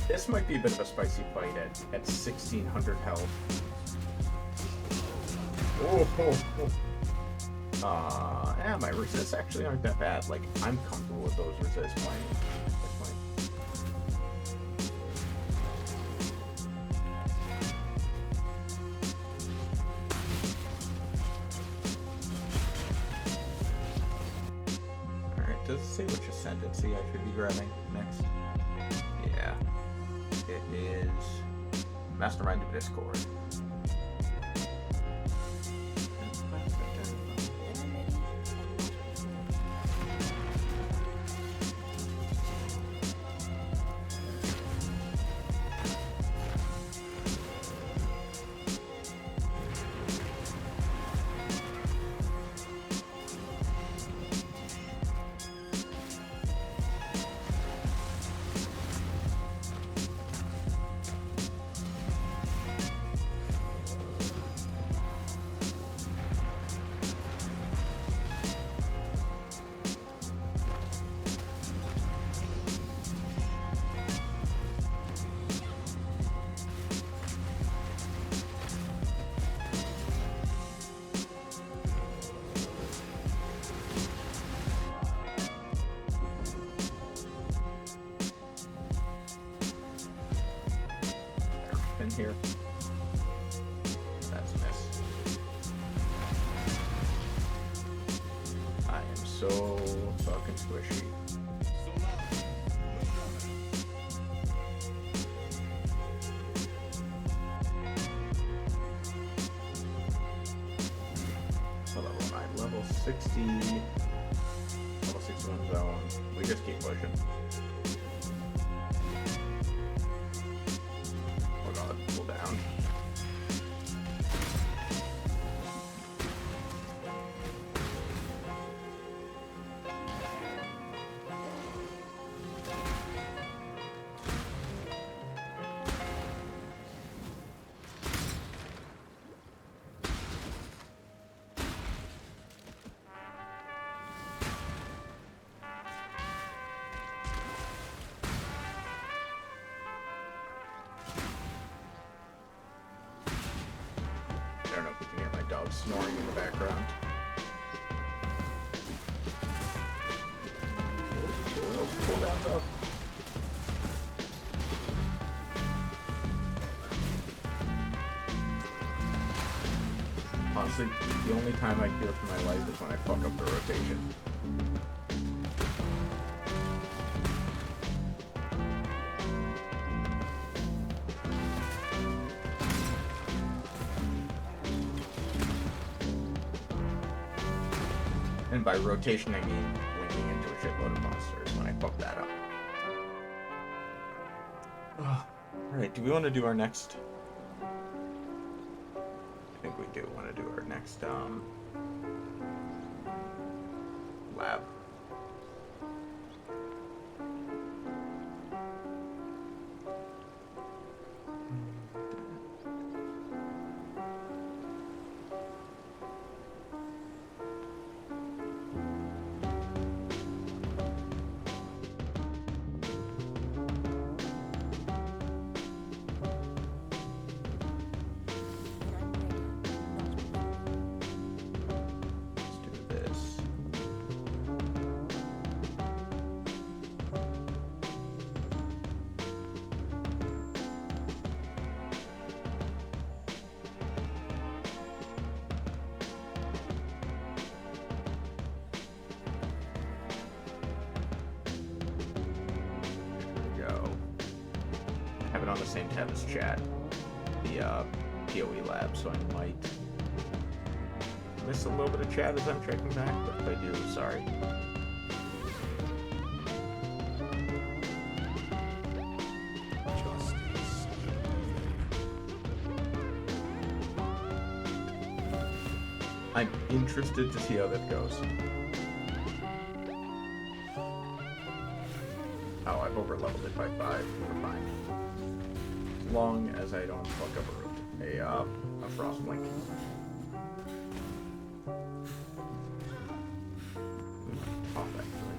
This might be a bit of a spicy fight at 1600 health. Yeah, my resists actually aren't that bad. Like, I'm comfortable with those resists playing at this point. Alright, does it say which ascendancy I should be grabbing next? Yeah. It is Mastermind of Discord. Here. That's a miss. I am so fucking squishy. So level 9, level 60, level 61 zone. We just keep pushing. Down. I don't know if you can hear my dog snoring in the background. Pull down, dog. Honestly, the only time I fear for my life is when I fuck up the rotation. And by rotation, I mean linking into a shitload of monsters when I fuck that up. Alright, do we want to do our next... I think we do want to do our next, lab. On the same tab as chat, the PoE lab, so I might miss a little bit of chat as I'm checking back, but if I do, sorry. I'm interested to see how that goes. Oh, I've over-leveled it by 5. We're fine. As long as I don't fuck up a FrostBlink. Off, actually.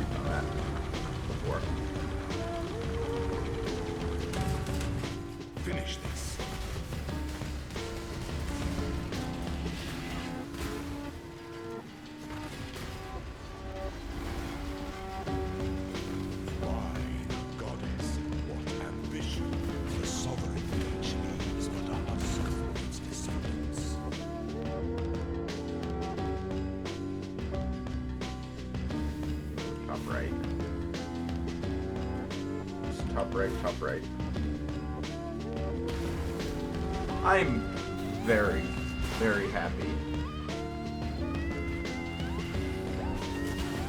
you've done that before. Finish this. Why, goddess, what ambition? The sovereign age leaves but a husk for its descendants. Top right. Just top right, top right. I'm very, very happy.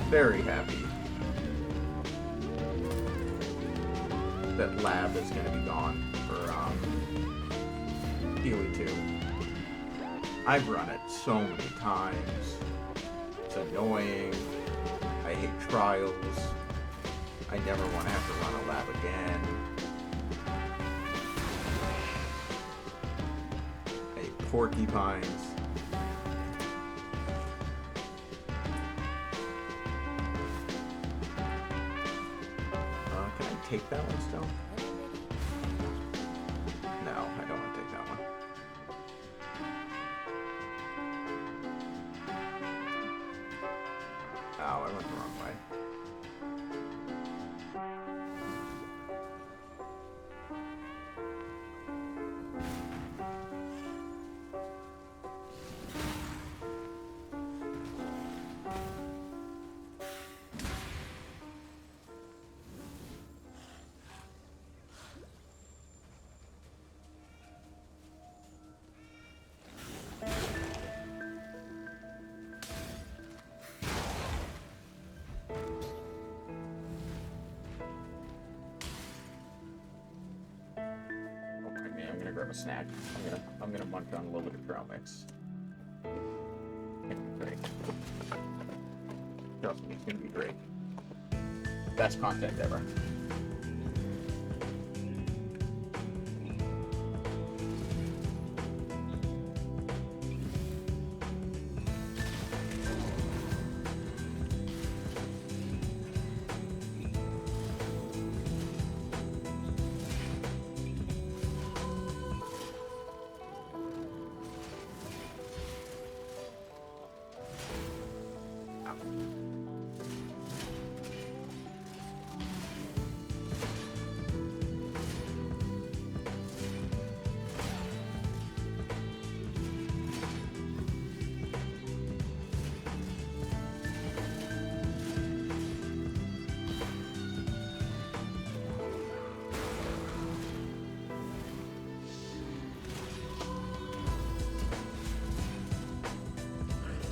Very happy that lab is going to be gone for Healy 2. I've run it so many times. It's annoying. I hate trials. I never want to have to run a lab again. I hate porcupines. Can I take that one still? No, I don't want to take that one. Oh, I went the wrong way. I'm gonna grab a snack. I'm gonna munch on a little bit of trail mix. It's gonna be great. Trust me, it's gonna be great. Best content ever.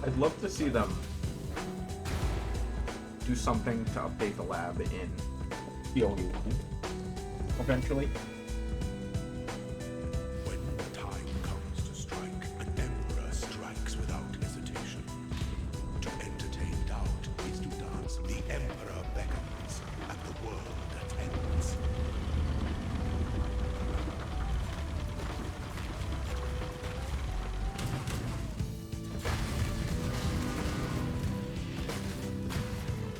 I'd love to see them do something to update the lab in POE eventually. When the time comes to strike, an emperor strikes without hesitation. To entertain doubt is to dance. The emperor beckons, and the world attends.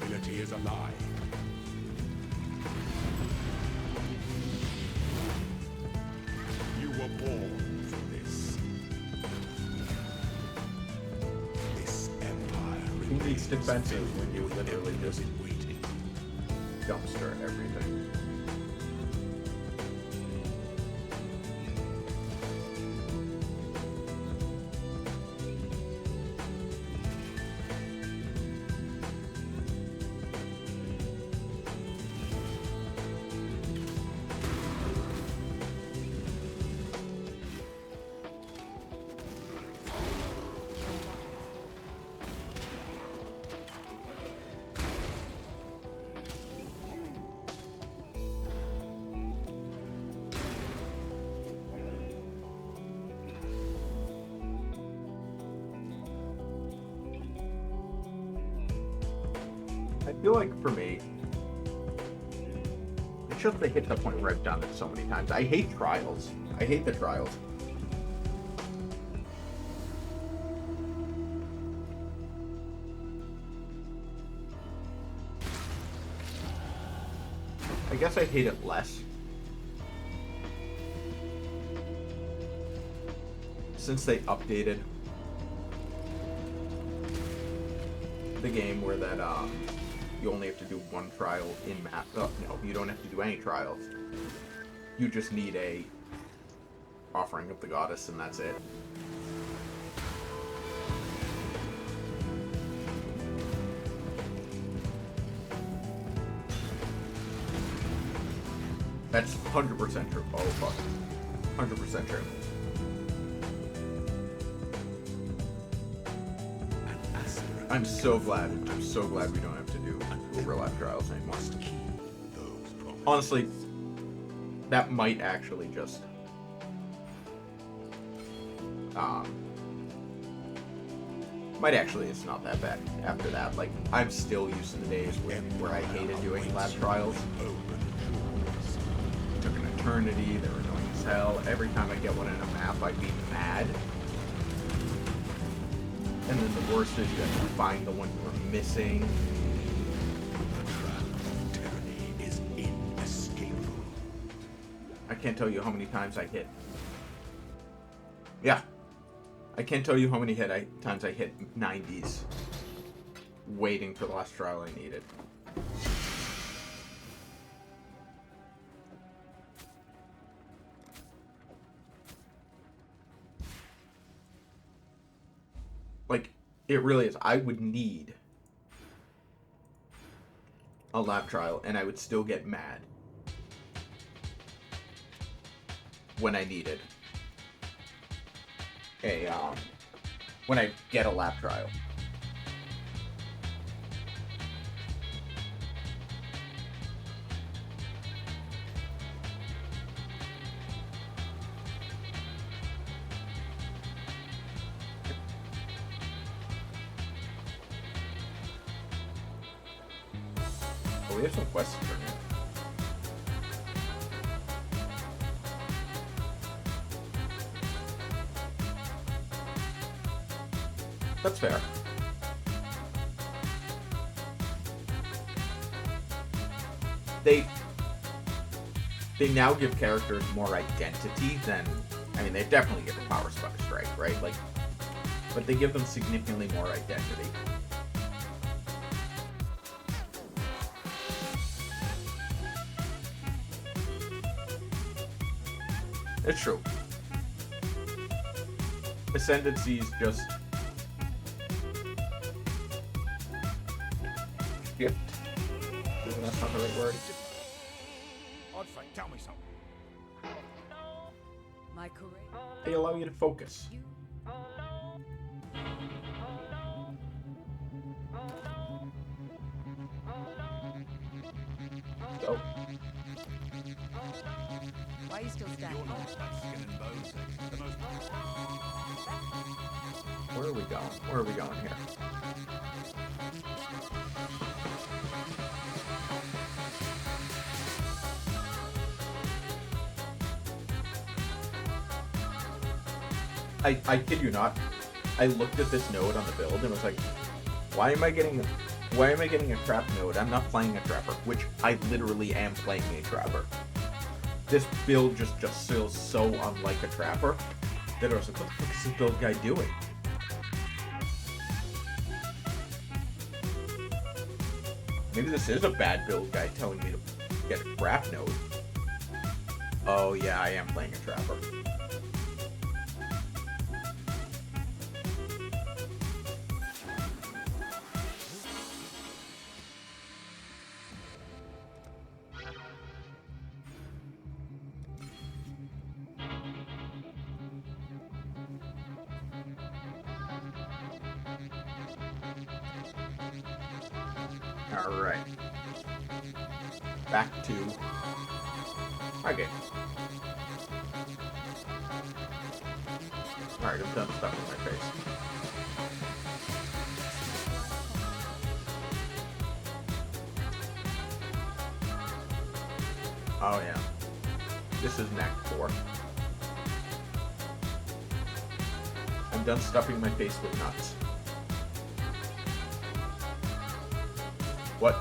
Ability is alive. You were born for this. This empire Who needs remains defenses filled when you with literally emperors just in waiting? dumpster everything? I feel like for me, it's just they hit the point where I've done it so many times. I hate trials. I hate the trials. I guess I hate it less. Since they updated the game where that, you only have to do one trial in map. Oh, no, you don't have to do any trials. You just need a offering of the goddess, and that's it. That's 100% true. Oh, fuck. 100% true. I'm so glad we don't have to do overlap trials anymore. Honestly, that might actually just it's not that bad after that. Like, I'm still used to the days where I hated doing lab trials. It took an eternity, they were annoying as hell. Every time I get one in a map, I'd be mad. And then the worst is you have to find the one you're missing. Tyranny is inescapable. I can't tell you how many times I hit. Yeah. I can't tell you how many times I hit 90s waiting for the last trial I needed. Like, it really is. I would need a lab trial, and I would still get mad when I needed when I get a lab trial. Oh, we have some quests for now. That's fair. They now give characters more identity than, I mean, they definitely give a power strike, right? Like, but they give them significantly more identity. It's true. Ascendancy's just shift. That's not the right word. Oddfriend, tell me something. My courage. They allow you to focus. So, Why are you still standing? where are we going? Where are we going here? I kid you not, I looked at this node on the build and was like, why am I getting a trap node? I'm not playing a trapper, which I literally am playing a trapper. This build just feels so unlike a trapper that I was like, what the fuck is this build guy doing? Maybe this is a bad build guy telling me to get a trap node. Oh yeah, I am playing a trapper. Alright. Back to our game. Alright, I'm done stuff in my face. Oh yeah. This is Act 4. I'm done stuffing my face with nuts. What?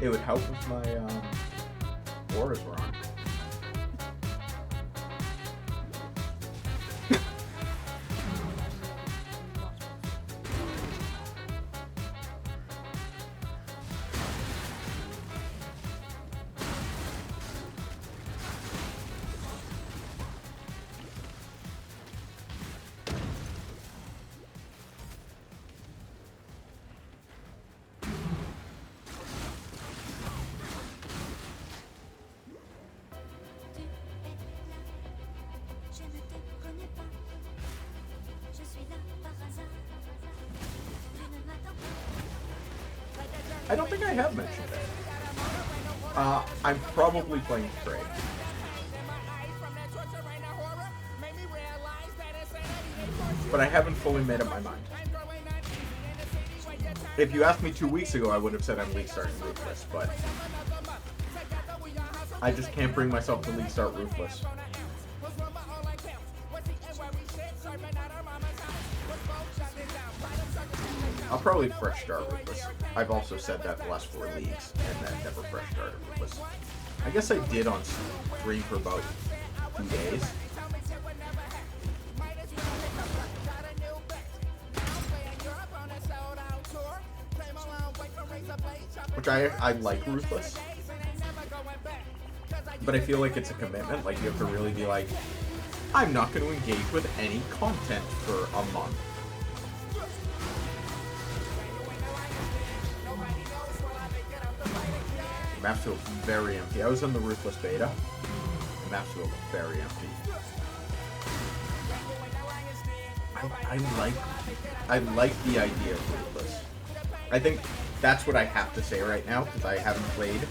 It would help if my auras were on. Je ne te connais pas. Je suis là par hasard. Tu ne m'attends pas. I don't think I have mentioned it. I'm probably playing Trade. But I haven't fully made up my mind. If you asked me 2 weeks ago, I would have said I'm League starting Ruthless, but I just can't bring myself to League start Ruthless. I'll probably fresh start Ruthless. I've also said that the last 4 leagues, and then never fresh started Ruthless. I guess I did on stream for about 2 days. Which I like Ruthless. But I feel like it's a commitment. Like, you have to really be like, I'm not going to engage with any content for a month. Maps feel very empty. I was in the Ruthless beta. The maps feel very empty. I like the idea of Ruthless. I think that's what I have to say right now, because I haven't played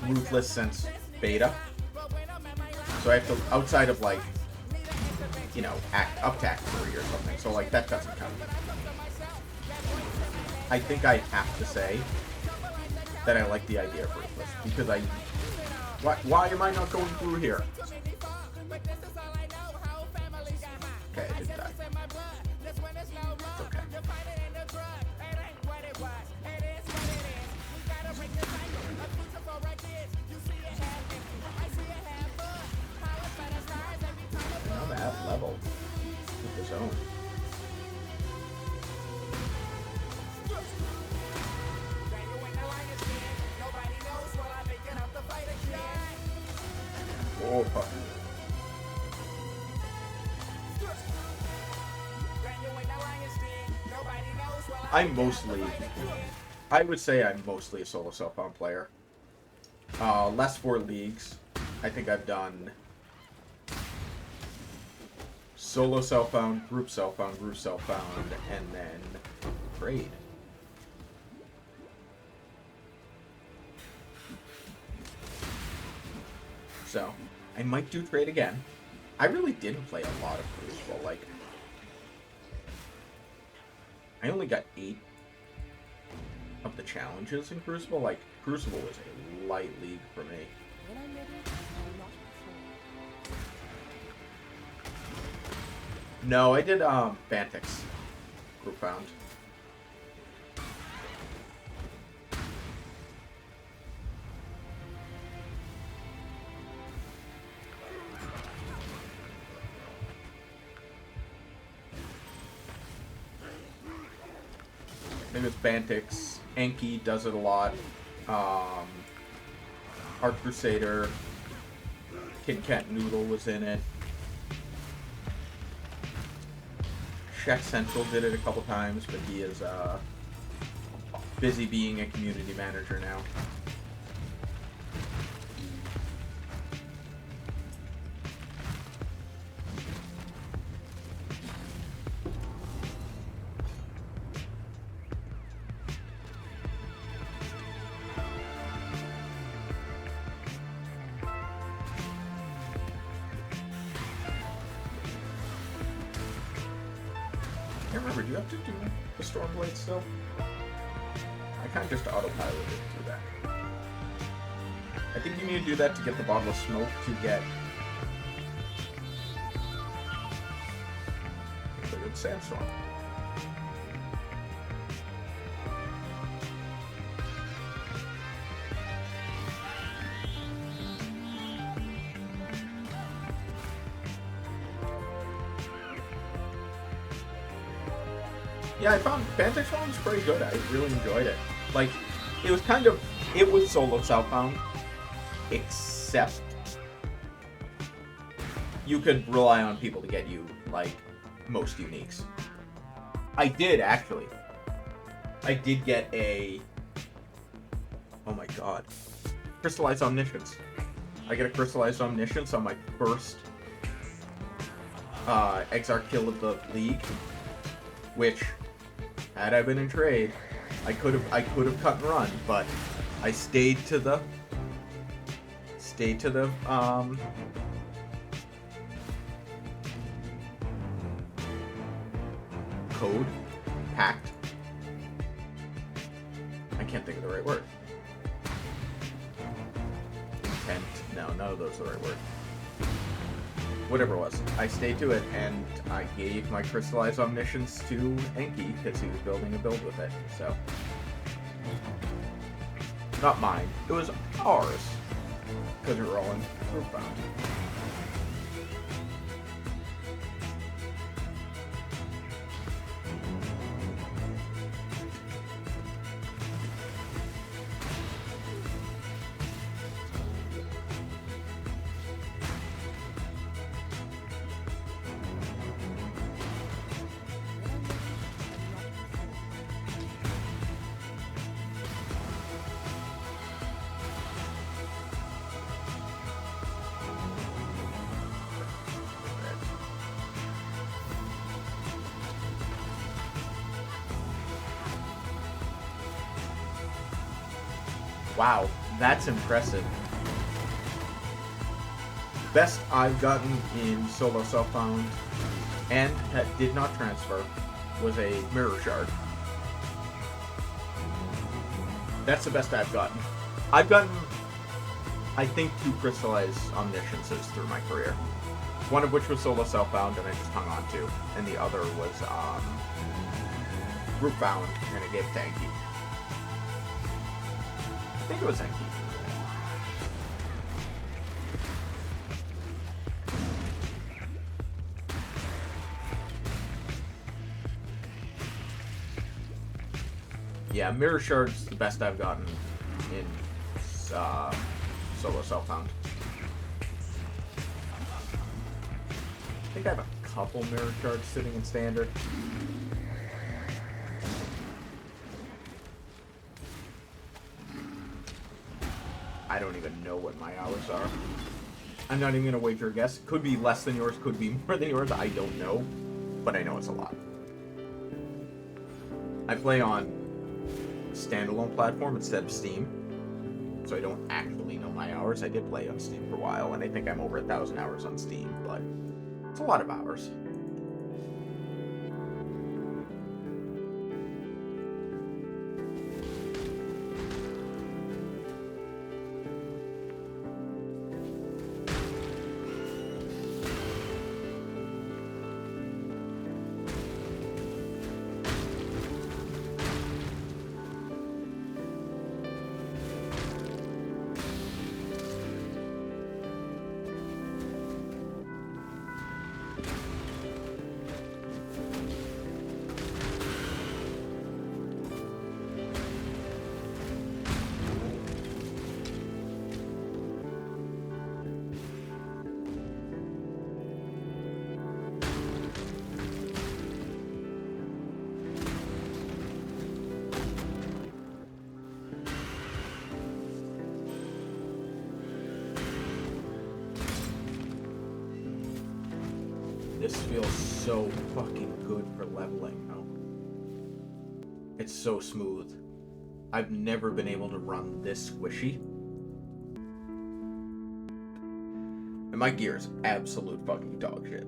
Ruthless since beta. So I have to, outside of like, you know, up to Act 3 or something. So like, that doesn't count. I think I have to say that I like the idea of Ruthless, because why am I not going through here? Okay, I didn't die. It's okay. Now that level with the zone. Oh, fuck. I would say I'm mostly a solo self-found player. Less 4 leagues. I think I've done solo self-found, group self-found, and then trade. So, I might do trade again. I really didn't play a lot of Crucible. Like, I only got 8 of the challenges in Crucible. Like, Crucible was a light league for me. No, I did Bantix group found. Maybe it's Bantix. Enki does it a lot. Heart Crusader. Kit Kat Noodle was in it. Shaq Central did it a couple times, but he is busy being a community manager now. Do you have to do the Stormblade still? I kind of just autopiloted through that. I think you need to do that to get the bottle of smoke to get the good sandstorm. Yeah, I found Vantage One was pretty good. I really enjoyed it. Like, it was kind of, it was solo Southbound, except you could rely on people to get you, like, most uniques. I did, actually. I did get a, oh my god, Crystallized Omniscience. I get a Crystallized Omniscience on my first Exile kill of the League, which, had I been in trade, I could have cut and run, but I stayed to the code, pact. I can't think of the right word. Intent. No, none of those are the right word. Whatever it was. I stayed to it, and I gave my Crystallized Omniscience to Enki, because he was building a build with it, so. Not mine. It was ours. Because we were all in Profound. Wow, that's impressive. Best I've gotten in solo Southbound and that did not transfer was a Mirror Shard. That's the best I've gotten. I've gotten, I think, 2 Crystallized Omnisciences through my career. One of which was solo Southbound and I just hung on to, and the other was Groupbound, and I gave it to Enki. I think it was Enki. Yeah, Mirror Shard's the best I've gotten in solo Southbound. I think I have a couple Mirror Shards sitting in Standard. I don't even know what my hours are. I'm not even going to wager a guess. Could be less than yours, could be more than yours. I don't know. But I know it's a lot. I play on a standalone platform instead of Steam. So I don't actually know my hours. I did play on Steam for a while, and I think I'm over 1,000 hours on Steam. But it's a lot of hours. This feels so fucking good for leveling. Oh. It's so smooth. I've never been able to run this squishy. And my gear is absolute fucking dog shit.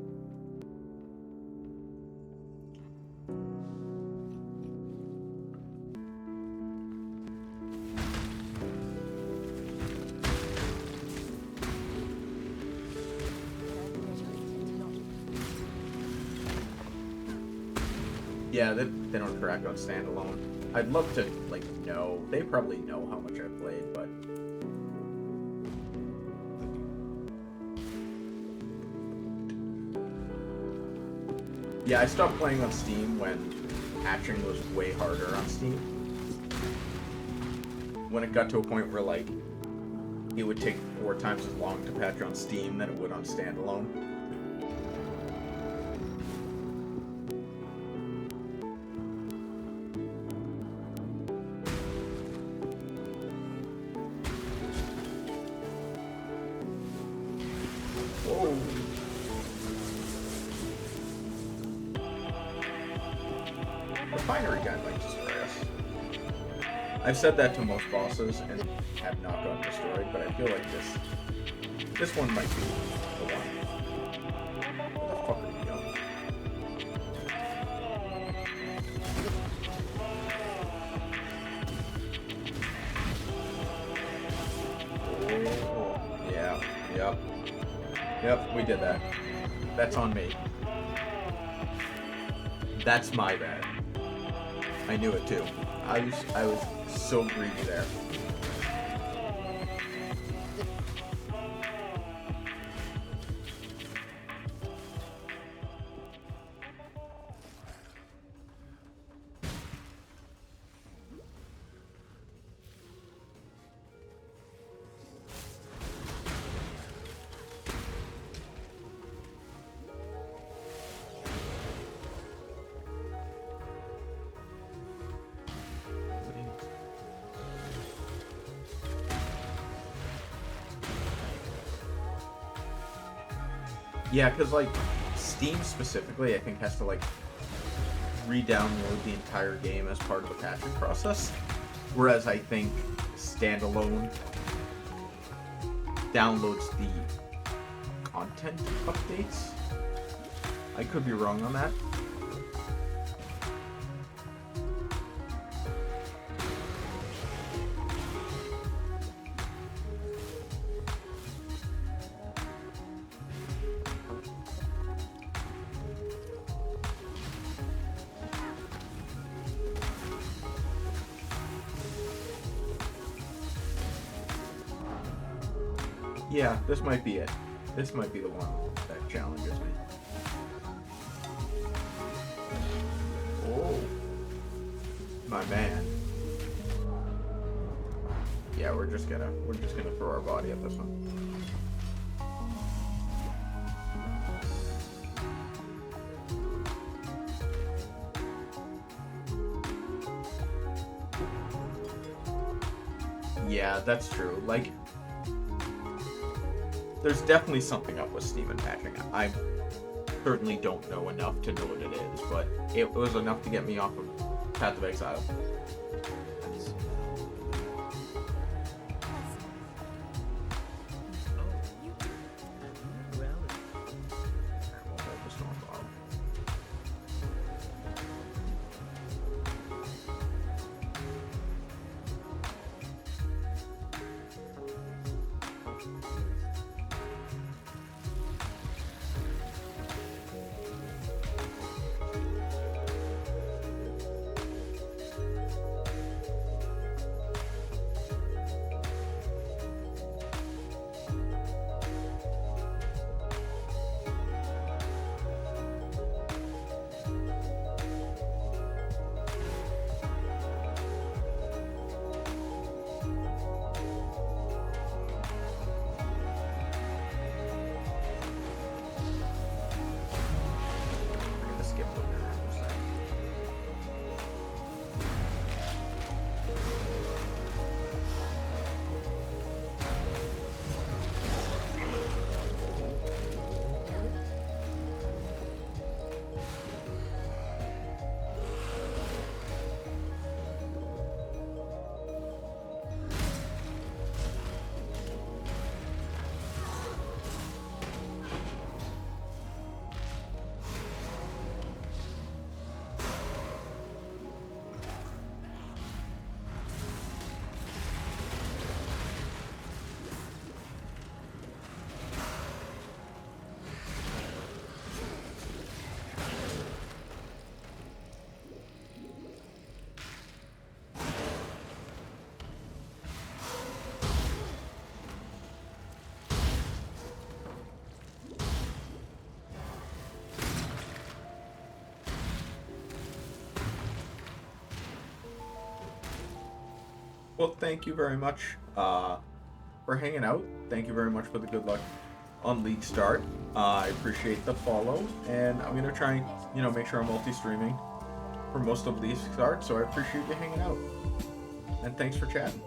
Yeah, they don't track on standalone. I'd love to, like, know. They probably know how much I've played, but... Yeah, I stopped playing on Steam when patching was way harder on Steam. When it got to a point where, like, it would take 4 times as long to patch on Steam than it would on standalone. Whoa. Refinery guy might destroy us. I've said that to most bosses and have not gotten destroyed, but I feel like this one might be the one. Where the fuck are you going? Oh, yeah, yep, we did that. That's on me. That's my bad. I knew it too. I was so greedy there. Yeah, because, like, Steam specifically, I think, has to, like, re-download the entire game as part of the patching process. Whereas I think standalone downloads the content updates. I could be wrong on that. Yeah, this might be it. This might be the one that challenges me. Oh, my man. Yeah, we're just gonna throw our body at this one. Yeah, that's true. Like, there's definitely something up with Steam and patching. I certainly don't know enough to know what it is, but it was enough to get me off of Path of Exile. Well, thank you very much for hanging out. Thank you very much for the good luck on League Start. I appreciate the follow, and I'm gonna try and make sure I'm multi-streaming for most of League Start. So I appreciate you hanging out, and thanks for chatting.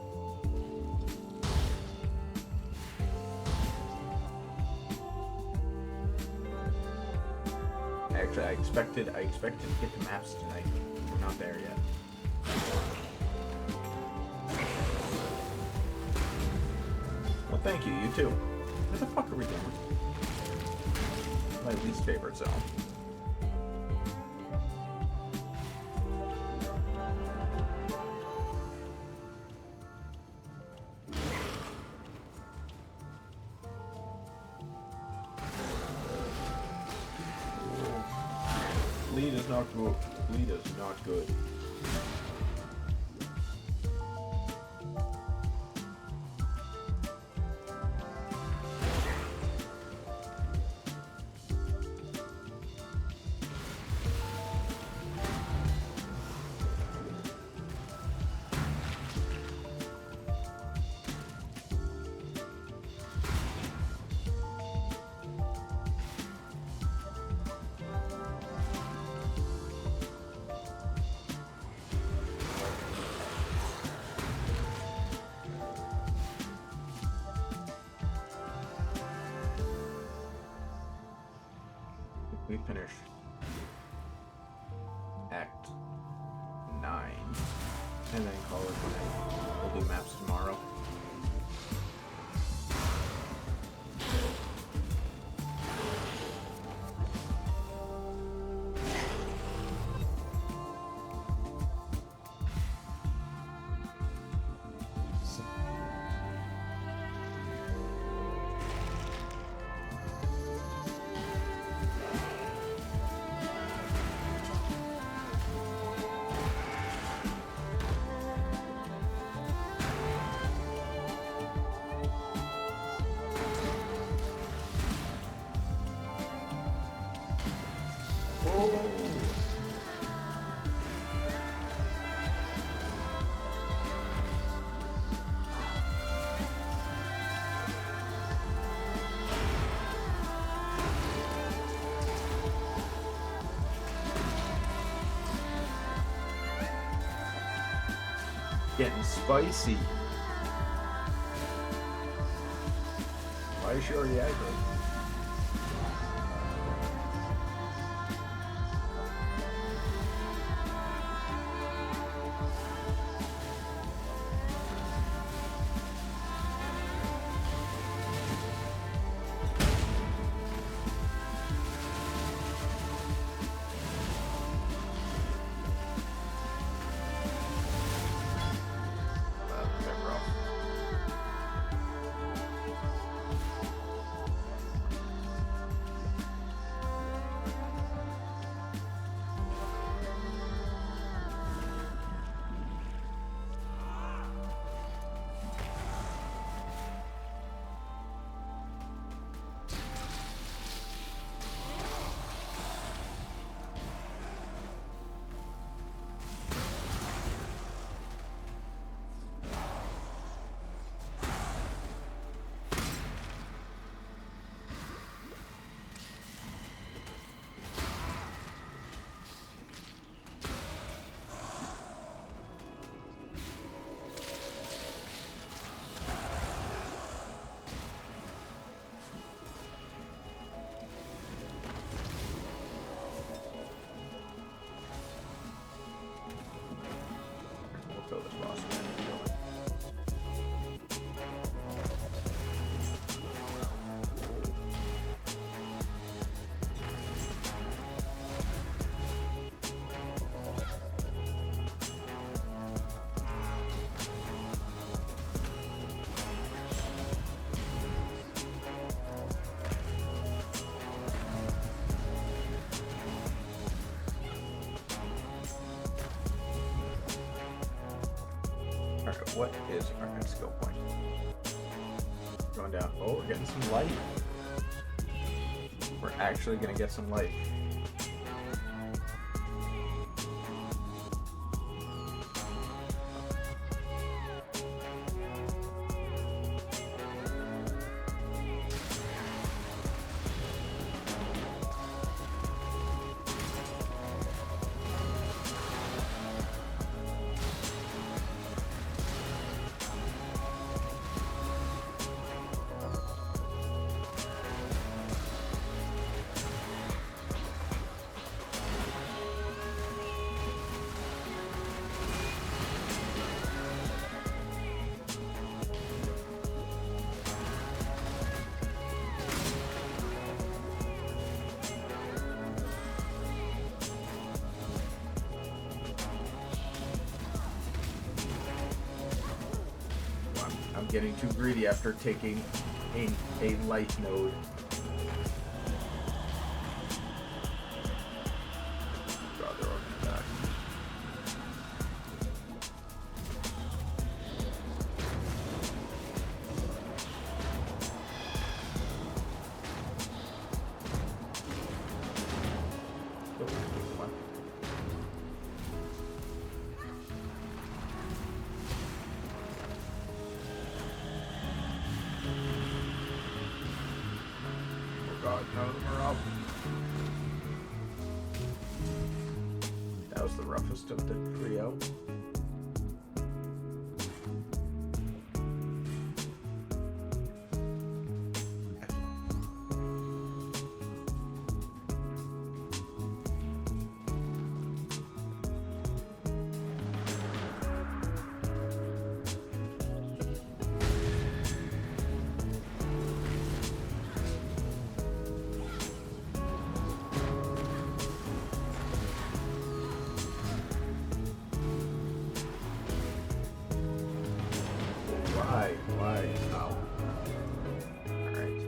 Actually, I expected to get the maps tonight. We're not there yet. Well, thank you. You too. What the fuck are we doing? My least favorite zone. Lead is not good. Lead is not good. We finish Act 9 and then call it a night. We'll do maps tomorrow. Getting spicy. Why is she already aggro? Kill this boss. Alright, what is our next skill point? Going down. Oh, we're getting some light. We're actually gonna get some light. I'm getting too greedy after taking a light node. God, they're all coming back. God, none of them are up. That was the roughest of the trio. Why? Oh. Alright.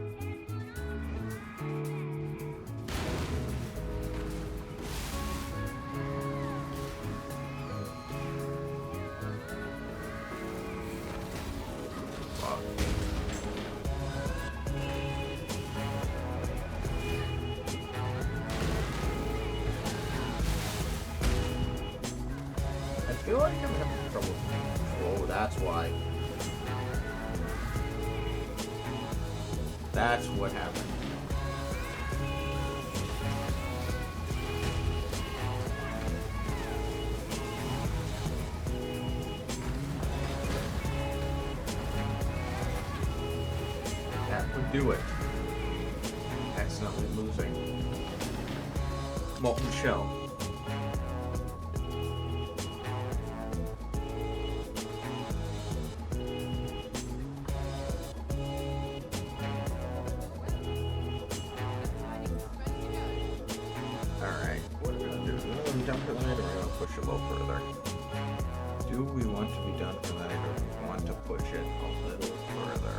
Fuck. I feel like I'm having trouble. Oh, that's why. That's what happened. That would do it. Accidentally losing. Molten Shell. Alright, what are we gonna do? Do we want to be done for the night, or are we gonna push it a little further? Do we want to be done for the night, or do we want to push it a little further?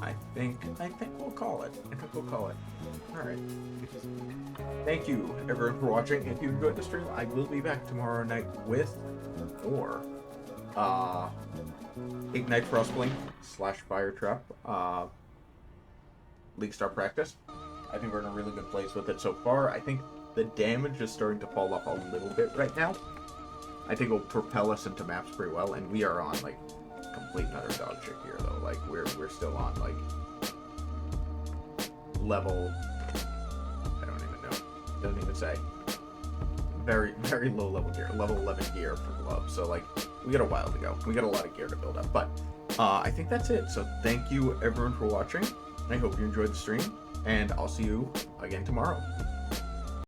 I think we'll call it. Alright. Thank you, everyone, for watching. If you enjoyed the stream, I will be back tomorrow night with more Ignite FrostBlink / Fire Trap League Star Practice. I think we're in a really good place with it so far. I think the damage is starting to fall off a little bit right now. I think it'll propel us into maps pretty well, and we are on, like, complete and utter dog shit here, though. Like, we're still on, like, level, I don't even know, doesn't even say, very, very low level gear, level 11 gear for gloves, so, like, we got a while to go. We got a lot of gear to build up, but I think that's it. So thank you, everyone, for watching. I hope you enjoyed the stream, and I'll see you again tomorrow.